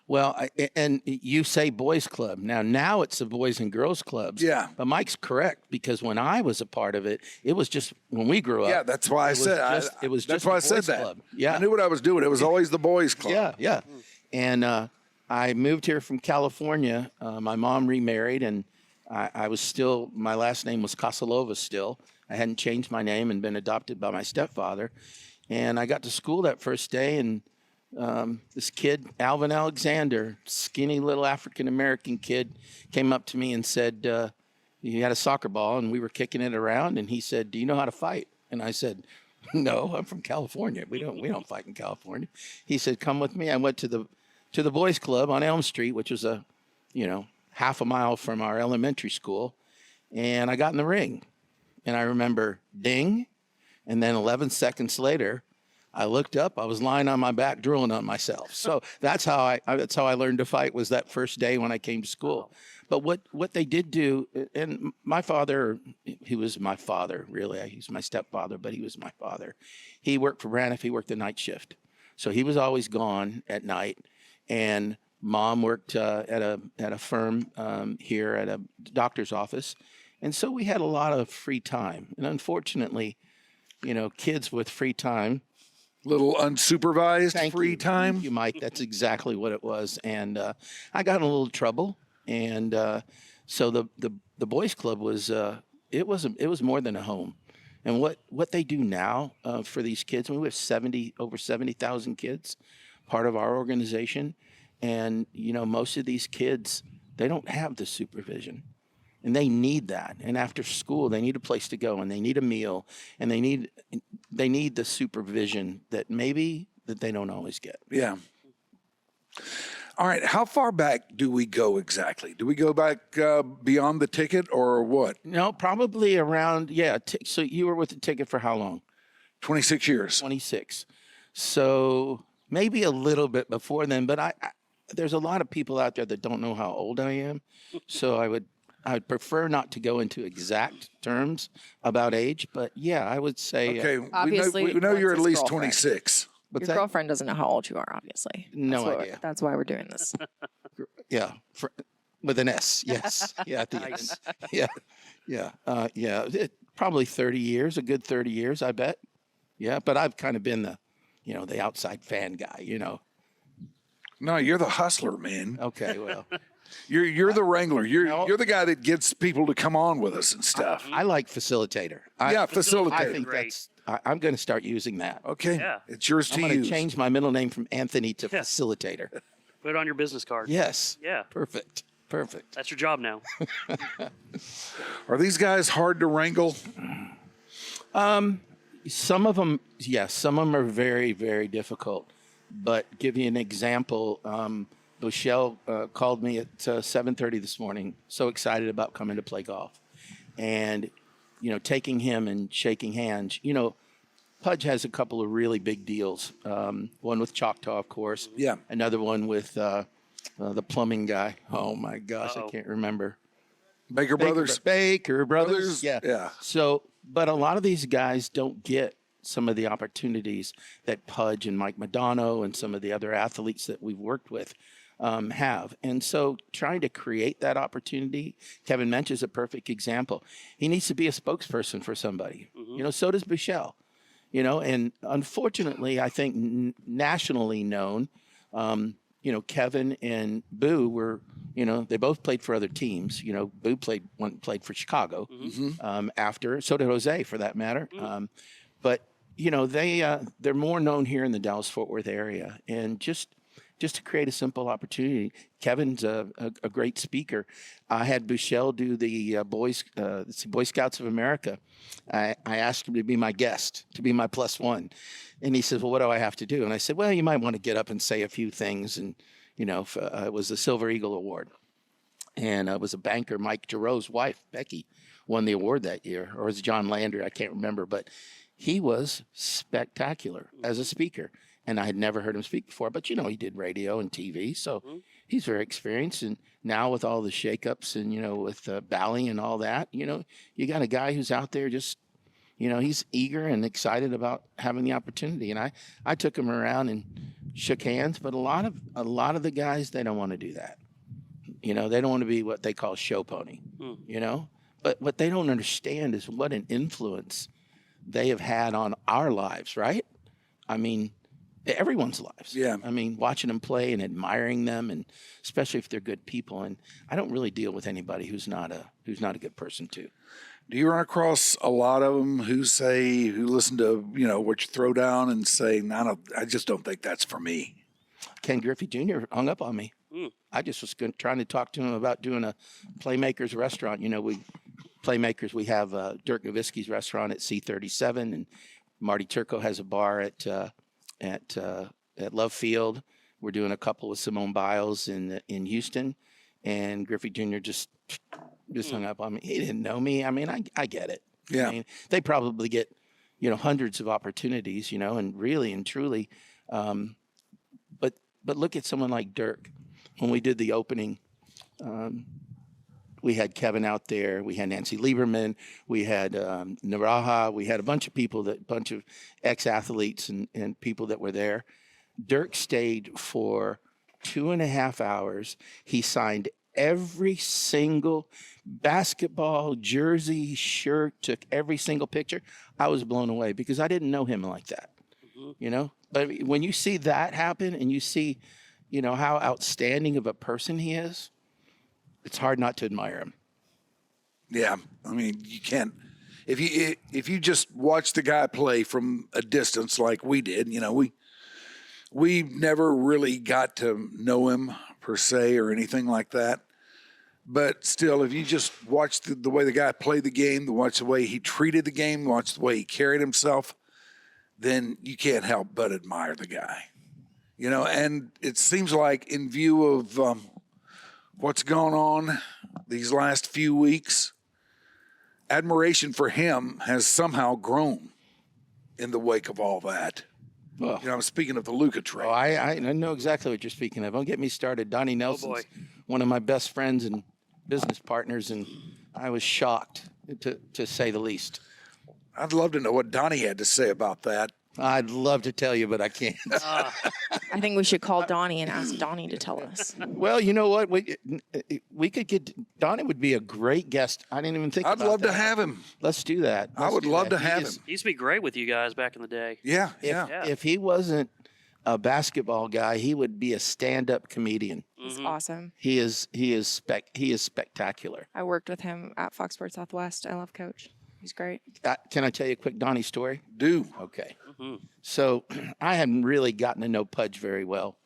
Well, and you say Boys Club. Now it's the Boys and Girls Clubs. Yeah. But Mike's correct, because when I was a part of it, it was just when we grew up. Yeah, that's why I said it was that's just why I the said Boys that. Club. Yeah. I knew what I was doing. It was always the Boys Club. Yeah, yeah. And I moved here from California. My mom remarried, and I was still, my last name was Kosalova still. I hadn't changed my name and been adopted by my stepfather. And I got to school that first day, and this kid, Alvin Alexander, skinny little African-American kid, came up to me and said, he had a soccer ball, and we were kicking it around, and he said, "Do you know how to fight?" And I said, "No, I'm from California. We don't fight in California." He said, "Come with me." I went to the Boys Club on Elm Street, which was half a mile from our elementary school, and I got in the ring. And I remember ding, and then 11 seconds later, I looked up. I was lying on my back, drooling on myself. So that's how I learned to fight, was that first day when I came to school. But what they did do, and my father, he was my father, really. He's my stepfather, but he was my father. He worked for Braniff. He worked the night shift. So he was always gone at night. And Mom worked at a firm here at a doctor's office. And so we had a lot of free time. And unfortunately, kids with free time. Little unsupervised free time? Thank you, Mike. That's exactly what it was. And I got in a little trouble. And so the Boys Club was, it was more than a home. And what they do now for these kids, we have over 70,000 kids, part of our organization. And, most of these kids, they don't have the supervision. And they need that. And after school, they need a place to go, and they need a meal, and they need the supervision that they don't always get. Yeah. All right, how far back do we go exactly? Do we go back beyond the ticket or what? No, probably around, so you were with the ticket for how long? 26 years. 26. So maybe a little bit before then, but I there's a lot of people out there that don't know how old I am. So I would prefer not to go into exact terms about age, but yeah, I would say. Okay, Obviously, we know you're at that's his least girlfriend. 26. Your girlfriend doesn't know how old you are, obviously. No That's idea. That's why we're doing this. Yeah, with an S. Yes. Yeah, at the end. Yeah. Probably 30 years, a good 30 years, I bet. Yeah, but I've kind of been the outside fan guy, No, you're the hustler, man. Okay, well. You're the wrangler. You're the guy that gets people to come on with us and stuff. I like facilitator. Facilitator. I think I'm going to start using that. Okay. Yeah. It's yours to I'm going use. to change my middle name from Anthony to facilitator. Put it on your business card. Yes. Yeah. Perfect. That's your job now. Are these guys hard to wrangle? Some of them, yes. Some of them are very, very difficult. But give you an example. Bushell called me at 7:30 this morning. So excited about coming to play golf, and taking him and shaking hands. Pudge has a couple of really big deals. One with Choctaw, of course. Yeah. Another one with the plumbing guy. Oh my gosh, I can't remember. Baker Brothers. Baker Brothers. Yeah. Yeah. So, but a lot of these guys don't get some of the opportunities that Pudge and Mike Madonna and some of the other athletes that we've worked with have. And so trying to create that opportunity, Kevin Mench is a perfect example. He needs to be a spokesperson for somebody. So does Bushell. And unfortunately, I think nationally known, Kevin and Boo were, they both played for other teams. Boo played for Chicago after, so did Jose for that matter. But they're more known here in the Dallas-Fort Worth area, and just to create a simple opportunity. Kevin's a great speaker. I had Bushell do the Boy Scouts of America. I asked him to be my guest, to be my +1. And he says, well, what do I have to do? And I said, well, you might want to get up and say a few things. And, it was the Silver Eagle Award. And it was a banker, Mike Giroux's wife, Becky, won the award that year. Or it was John Lander, I can't remember. But he was spectacular as a speaker. And I had never heard him speak before. But, he did radio and TV. So he's very experienced. And now with all the shakeups and, with Bally and all that, you got a guy who's out there just, he's eager and excited about having the opportunity. And I took him around and shook hands. But a lot of the guys, they don't want to do that. They don't want to be what they call show pony, But what they don't understand is what an influence they have had on our lives, right? I mean, everyone's lives. Yeah. I mean, watching them play and admiring them, and especially if they're good people. And I don't really deal with anybody who's not a good person too. Do you run across a lot of them who listen to, what you throw down and say, no, I just don't think that's for me? Ken Griffey Jr. hung up on me. I just was trying to talk to him about doing a Playmakers restaurant. Playmakers, we have Dirk Nowitzki's restaurant at C37, and Marty Turco has a bar at Love Field. We're doing a couple with Simone Biles in Houston, and Griffey Jr. just hung up on me. He didn't know me. I mean, I get it. Yeah. I mean, they probably get hundreds of opportunities, and really and truly. But look at someone like Dirk. When we did the opening, we had Kevin out there. We had Nancy Lieberman. We had Naraha. We had a bunch of people, bunch of ex-athletes and people that were there. Dirk stayed for 2.5 hours. He signed every single basketball, jersey, shirt, took every single picture. I was blown away because I didn't know him like that, But when you see that happen and you see, how outstanding of a person he is, it's hard not to admire him. Yeah, I mean, you can't. If you just watch the guy play from a distance like we did, we never really got to know him per se or anything like that. But still, if you just watch the way the guy played the game, watch the way he treated the game, watch the way he carried himself, then you can't help but admire the guy. And it seems like in view of what's gone on these last few weeks, admiration for him has somehow grown in the wake of all that. Well, I'm speaking of the Luka trade. Oh, I know exactly what you're speaking of. Don't get me started. Donnie Nelson's one of my best friends and business partners, and I was shocked, to say the least. I'd love to know what Donnie had to say about that. I'd love to tell you, but I can't. I think we should call Donnie and ask Donnie to tell us. Well, you know what? We could get Donnie would be a great guest. I didn't even think I'd about love that. to have him. Let's do that. I would love to have him. He used to be great with you guys back in the day. Yeah, If he wasn't a basketball guy, he would be a stand-up comedian. He's awesome. He is spectacular. I worked with him at Fox Sports Southwest. I love Coach. He's great. Can I tell you a quick Donnie story? Do. Okay. So I hadn't really gotten to know Pudge very well,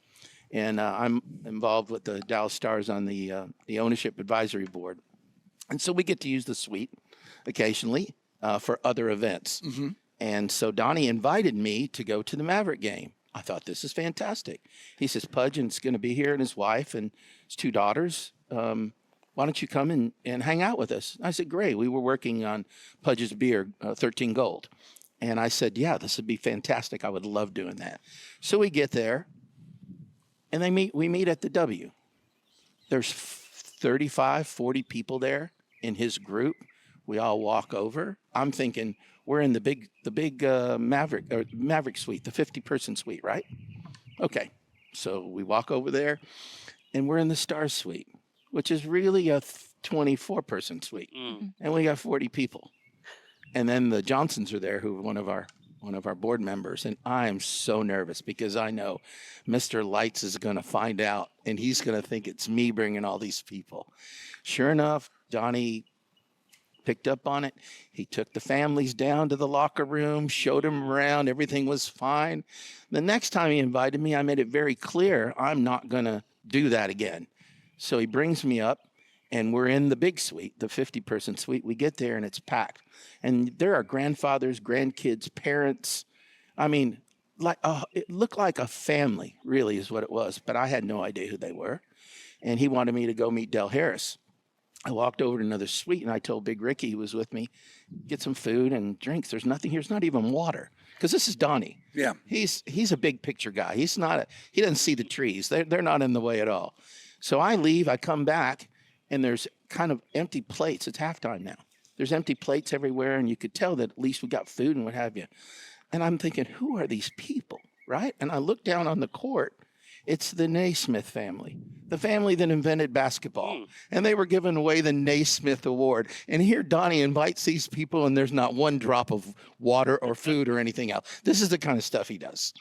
and I'm involved with the Dallas Stars on the ownership advisory board, and so we get to use the suite occasionally for other events. And so Donnie invited me to go to the Maverick game. I thought, this is fantastic. He says, Pudge is going to be here, and his wife and his 2 daughters. Why don't you come and hang out with us? I said, great. We were working on Pudge's beer, 13 Gold. And I said, yeah, this would be fantastic. I would love doing that. So we get there, and we meet at the W. There's 35, 40 people there in his group. We all walk over. I'm thinking, we're in the big Maverick suite, the 50-person suite, right? Okay. So we walk over there, and we're in the Star suite, which is really a 24-person suite. And we got 40 people. And then the Johnsons are there, who are one of our board members. And I am so nervous because I know Mr. Lights is going to find out, and he's going to think it's me bringing all these people. Sure enough, Donnie picked up on it. He took the families down to the locker room, showed them around. Everything was fine. The next time he invited me, I made it very clear I'm not going to do that again. So he brings me up, and we're in the big suite, the 50-person suite. We get there, and it's packed. And there are grandfathers, grandkids, parents. I mean, it looked like a family, really, is what it was. But I had no idea who they were. And he wanted me to go meet Del Harris. I walked over to another suite, and I told Big Ricky, who was with me, get some food and drinks. There's nothing here. There's not even water. Because this is Donnie. Yeah. He's a big picture guy. He doesn't see the trees. They're not in the way at all. So I leave, I come back, and there's kind of empty plates. It's halftime now. There's empty plates everywhere, and you could tell that at least we got food and what have you. And I'm thinking, who are these people, right? And I look down on the court. It's the Naismith family, the family that invented basketball. And they were giving away the Naismith Award. And here Donnie invites these people, and there's not one drop of water or food or anything else. This is the kind of stuff he does.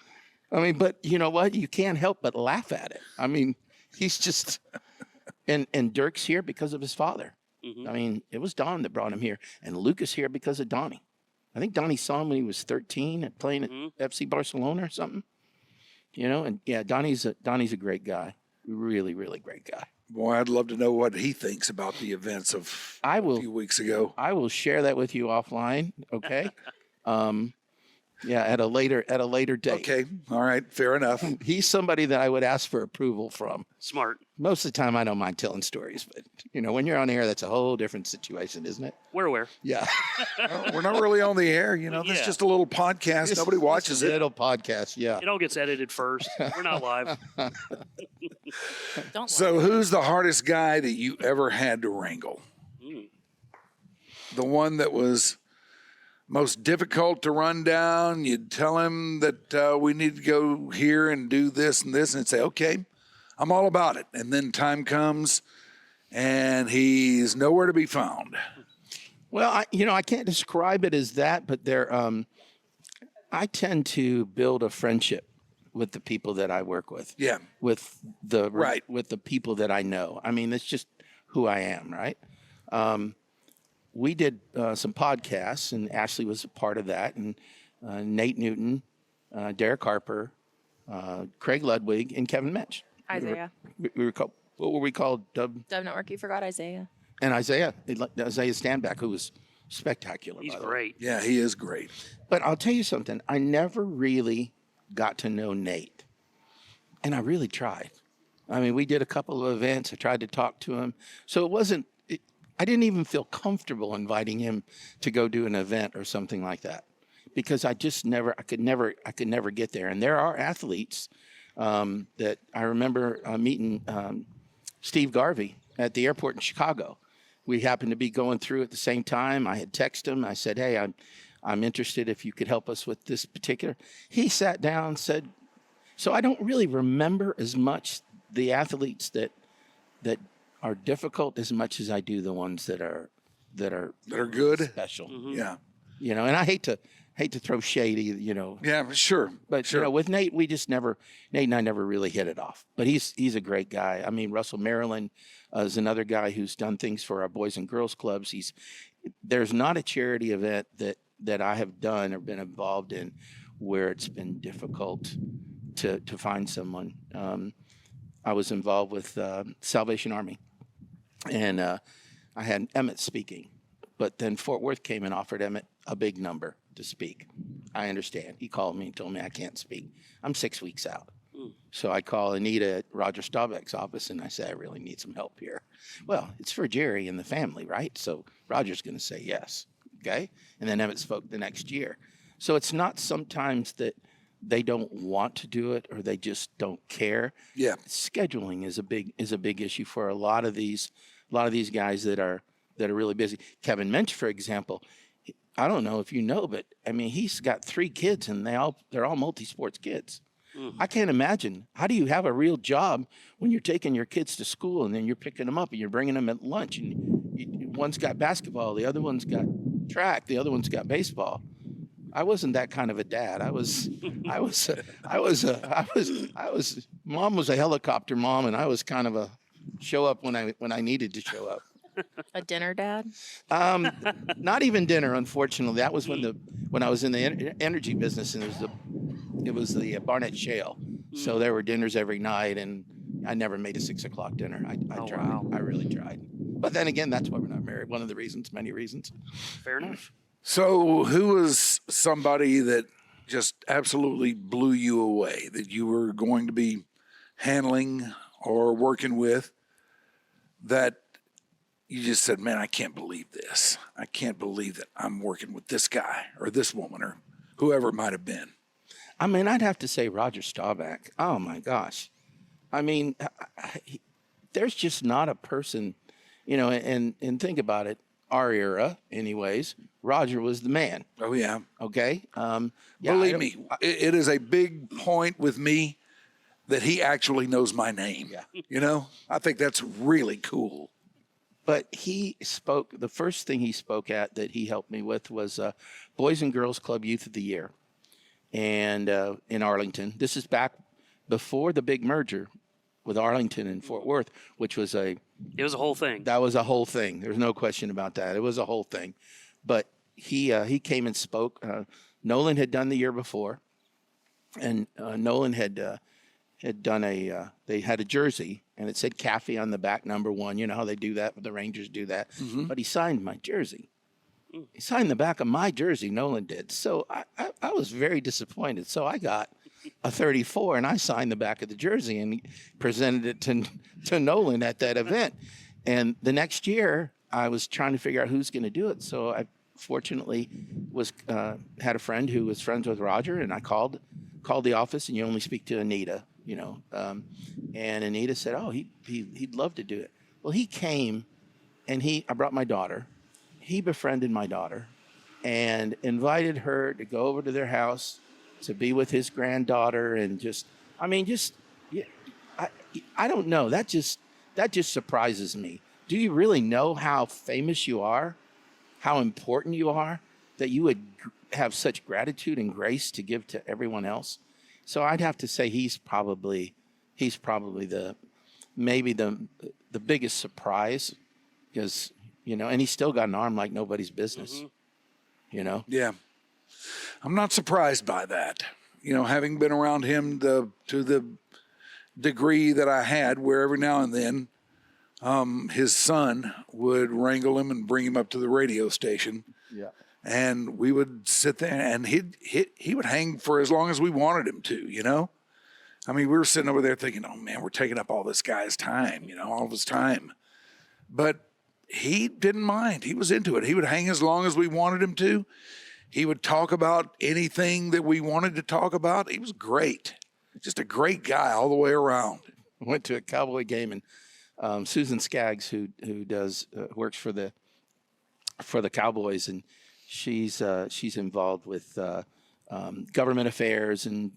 I mean, but you know what? You can't help but laugh at it. I mean, he's just... And Dirk's here because of his father. I mean, it was Don that brought him here. And Luke is here because of Donnie. I think Donnie saw him when he was 13 and playing at FC Barcelona or something. And yeah, Donnie's a great guy. Really, really great guy. Boy, I'd love to know what he thinks about the events of a few weeks ago. I will share that with you offline, okay? Yeah, at a later date. Okay, all right, fair enough. He's somebody that I would ask for approval from. Smart. Most of the time, I don't mind telling stories, but when you're on air, that's a whole different situation, isn't it? We're aware. Yeah. We're not really on the air, This is just a little podcast. Nobody watches it. Little podcast, yeah. It all gets edited first. We're not live. So, who's the hardest guy that you ever had to wrangle? The one that was most difficult to run down. You'd tell him that we need to go here and do this, and he'd say, okay, I'm all about it. And then time comes, and he's nowhere to be found. Well, I can't describe it as that, but I tend to build a friendship with the people that I work with. Yeah. With the people that I know. I mean, that's just who I am, right? We did some podcasts, and Ashley was a part of that, and Nate Newton, Derek Harper, Craig Ludwig, and Kevin Mitch. Isaiah. We were called, what were we called? Dub Network, you forgot Isaiah. And Isaiah Standback, who was spectacular. He's great. Yeah, he is great. But I'll tell you something. I never really got to know Nate. And I really tried. I mean, we did a couple of events. I tried to talk to him. So it wasn't, I didn't even feel comfortable inviting him to go do an event or something like that, because I just I could never get there. And there are athletes that I remember meeting Steve Garvey at the airport in Chicago. We happened to be going through at the same time. I had texted him. I said, hey, I'm interested if you could help us with this particular. He sat down and said, so I don't really remember as much the athletes that are difficult as much as I do the ones that are good, special. Yeah. You know, and I hate to throw shade, you know. Yeah, sure. But sure. you know, with Nate, Nate and I never really hit it off. But he's a great guy. I mean, Russell Maryland is another guy who's done things for our boys and girls clubs. There's not a charity event that I have done or been involved in where it's been difficult to find someone. I was involved with Salvation Army, and I had Emmett speaking, but then Fort Worth came and offered Emmett a big number to speak. I understand. He called me and told me I can't speak. I'm 6 weeks out. So I call Anita at Roger Staubach's office, and I say, I really need some help here. Well, it's for Jerry and the family, right? So Roger's going to say yes, okay? And then Emmett spoke the next year. So it's not sometimes that they don't want to do it or they just don't care. Yeah. Scheduling is a big issue for a lot of these guys that are really busy. Kevin Mensch, for example, I don't know if you know, but I mean, he's got 3 kids and they're all multi-sports kids. I can't imagine. How do you have a real job when you're taking your kids to school and then you're picking them up and you're bringing them at lunch, and one's got basketball, the other one's got track, the other one's got baseball. I wasn't that kind of a dad. Mom was a helicopter mom, and I was kind of a show up when I needed to show up. A dinner dad? Not even dinner, unfortunately. That was when I was in the energy business, and it was the Barnett Shale. So there were dinners every night, and I never made a 6 o'clock dinner. I tried. Wow. I really tried. But then again, that's why we're not married. One of the reasons, many reasons. Fair enough. So who was somebody that just absolutely blew you away, that you were going to be handling or working with, that you just said, man, I can't believe this. I can't believe that I'm working with this guy or this woman or whoever it might have been? I mean, I'd have to say Roger Staubach. Oh, my gosh. I mean, there's just not a person, you know, and think about it. Our era, anyways, Roger was the man. Oh, yeah. Okay? Believe me, it is a big point with me that he actually knows my name. Yeah. You know, I think that's really cool. But he spoke, the first thing he spoke at that he helped me with was Boys and Girls Club Youth of the Year and in Arlington. This is back before the big merger with Arlington and Fort Worth, which was It was a whole thing. That was a whole thing. There's no question about that. It was a whole thing. But he came and spoke. Nolan had done the year before, and Nolan had done they had a jersey, and it said Caffey on the back, #1. You know how they do that, the Rangers do that. Mm-hmm. But he signed my jersey. He signed the back of my jersey, Nolan did. So I was very disappointed. So I got a 34, and I signed the back of the jersey and presented it to Nolan at that event. And the next year, I was trying to figure out who's going to do it. So I fortunately had a friend who was friends with Roger, and I called the office, and you only speak to Anita, you know. And Anita said, oh, he'd love to do it. Well, he came, and I brought my daughter. He befriended my daughter and invited her to go over to their house to be with his granddaughter, and I don't know. That just surprises me. Do you really know how famous you are, how important you are, that you would have such gratitude and grace to give to everyone else? So I'd have to say he's probably the biggest surprise, because, you know, and he's still got an arm like nobody's business. Mm-hmm. You know? Yeah. I'm not surprised by that. You know, having been around him to the degree that I had, where every now and then his son would wrangle him and bring him up to the radio station. Yeah. And we would sit there, and he would hang for as long as we wanted him to, you know? I mean, we were sitting over there thinking, oh man, we're taking up all this guy's time, all of his time. But he didn't mind. He was into it. He would hang as long as we wanted him to. He would talk about anything that we wanted to talk about. He was great. Just a great guy all the way around. I went to a Cowboy game, and Susan Skaggs, who does works for the Cowboys, and she's involved with government affairs, and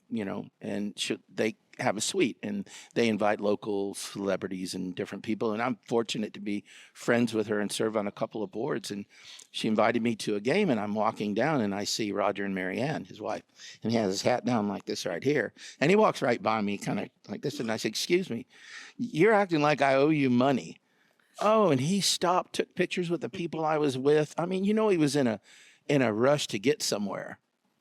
they have a suite, and they invite local celebrities and different people. And I'm fortunate to be friends with her and serve on a couple of boards. And she invited me to a game, and I'm walking down, and I see Roger and Marianne, his wife, and he has his hat down like this right here. And he walks right by me, kind of like this, and I said, "Excuse me, you're acting like I owe you money." Oh, and he stopped, took pictures with the people I was with. I mean, he was in a rush to get somewhere.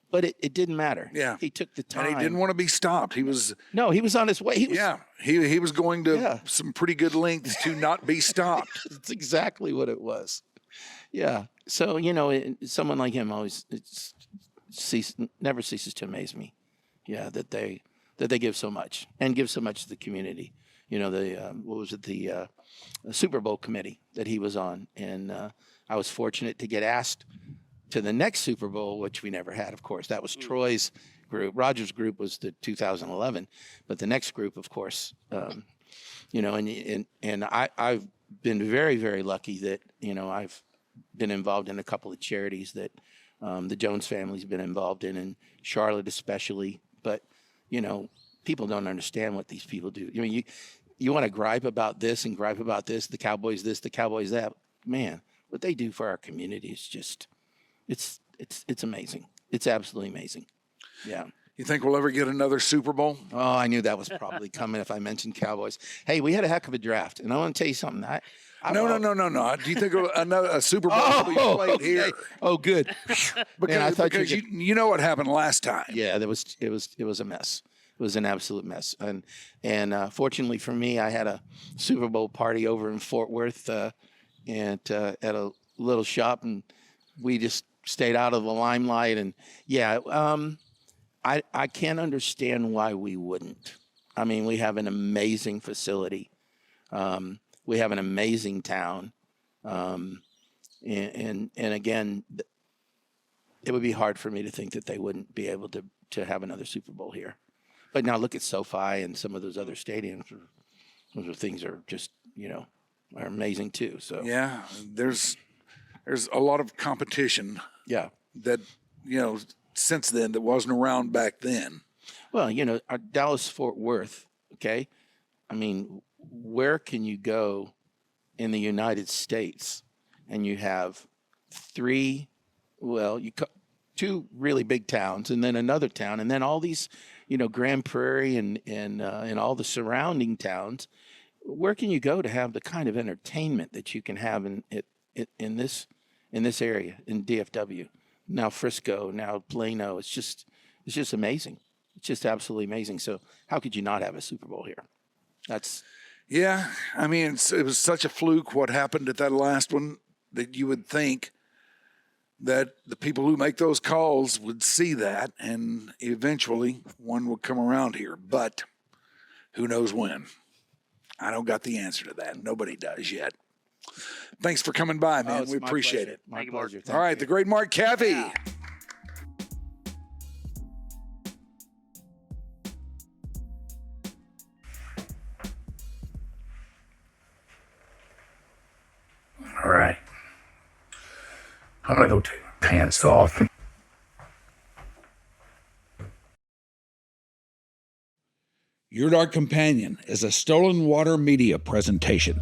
But it didn't matter. Yeah. He took the time. And he didn't want to be stopped. He was on his way. He was going to some pretty good lengths to not be stopped. That's exactly what it was. Yeah. So, someone like him always never ceases to amaze me. Yeah, that they give so much and give so much to the community. The Super Bowl committee that he was on, and I was fortunate to get asked to the next Super Bowl, which we never had, of course. That was Troy's group. Roger's group was the 2011, but the next group, of course, and I've been very, very lucky that I've been involved in a couple of charities that the Jones family's been involved in Charlotte especially. But people don't understand what these people do. I mean, you want to gripe about this and gripe about this, the Cowboys this, the Cowboys that. Man, what they do for our community is just. It's amazing. It's absolutely amazing. Yeah. You think we'll ever get another Super Bowl? Oh, I knew that was probably coming if I mentioned Cowboys. Hey, we had a heck of a draft, and I want to tell you something. No. Do you think a Super Bowl will be played here? Oh, good. Because you know what happened last time. Yeah, it was a mess. It was an absolute mess. And fortunately for me, I had a Super Bowl party over in Fort Worth at a little shop, and we just stayed out of the limelight. And I can't understand why we wouldn't. I mean, we have an amazing facility. We have an amazing town. And again, it would be hard for me to think that they wouldn't be able to have another Super Bowl here. But now look at SoFi and some of those other stadiums. Those things are just, are amazing too. So yeah, there's a lot of competition. Yeah. That, since then that wasn't around back then. Well, our Dallas-Fort Worth, okay? I mean, where can you go in the United States and you have two really big towns and then another town and then all these, Grand Prairie and all the surrounding towns. Where can you go to have the kind of entertainment that you can have in this area, in DFW, now Frisco, now Plano? It's just amazing. It's just absolutely amazing. So how could you not have a Super Bowl here? Yeah. I mean, it was such a fluke what happened at that last one that you would think that the people who make those calls would see that and eventually one would come around here. But who knows when? I don't got the answer to that. Nobody does yet. Thanks for coming by, man. We appreciate it. My pleasure. All right, the great Mark Caffey. Yeah. All right. I'm going to go take my pants off. Your Dark Companion is a Stolen Water Media presentation.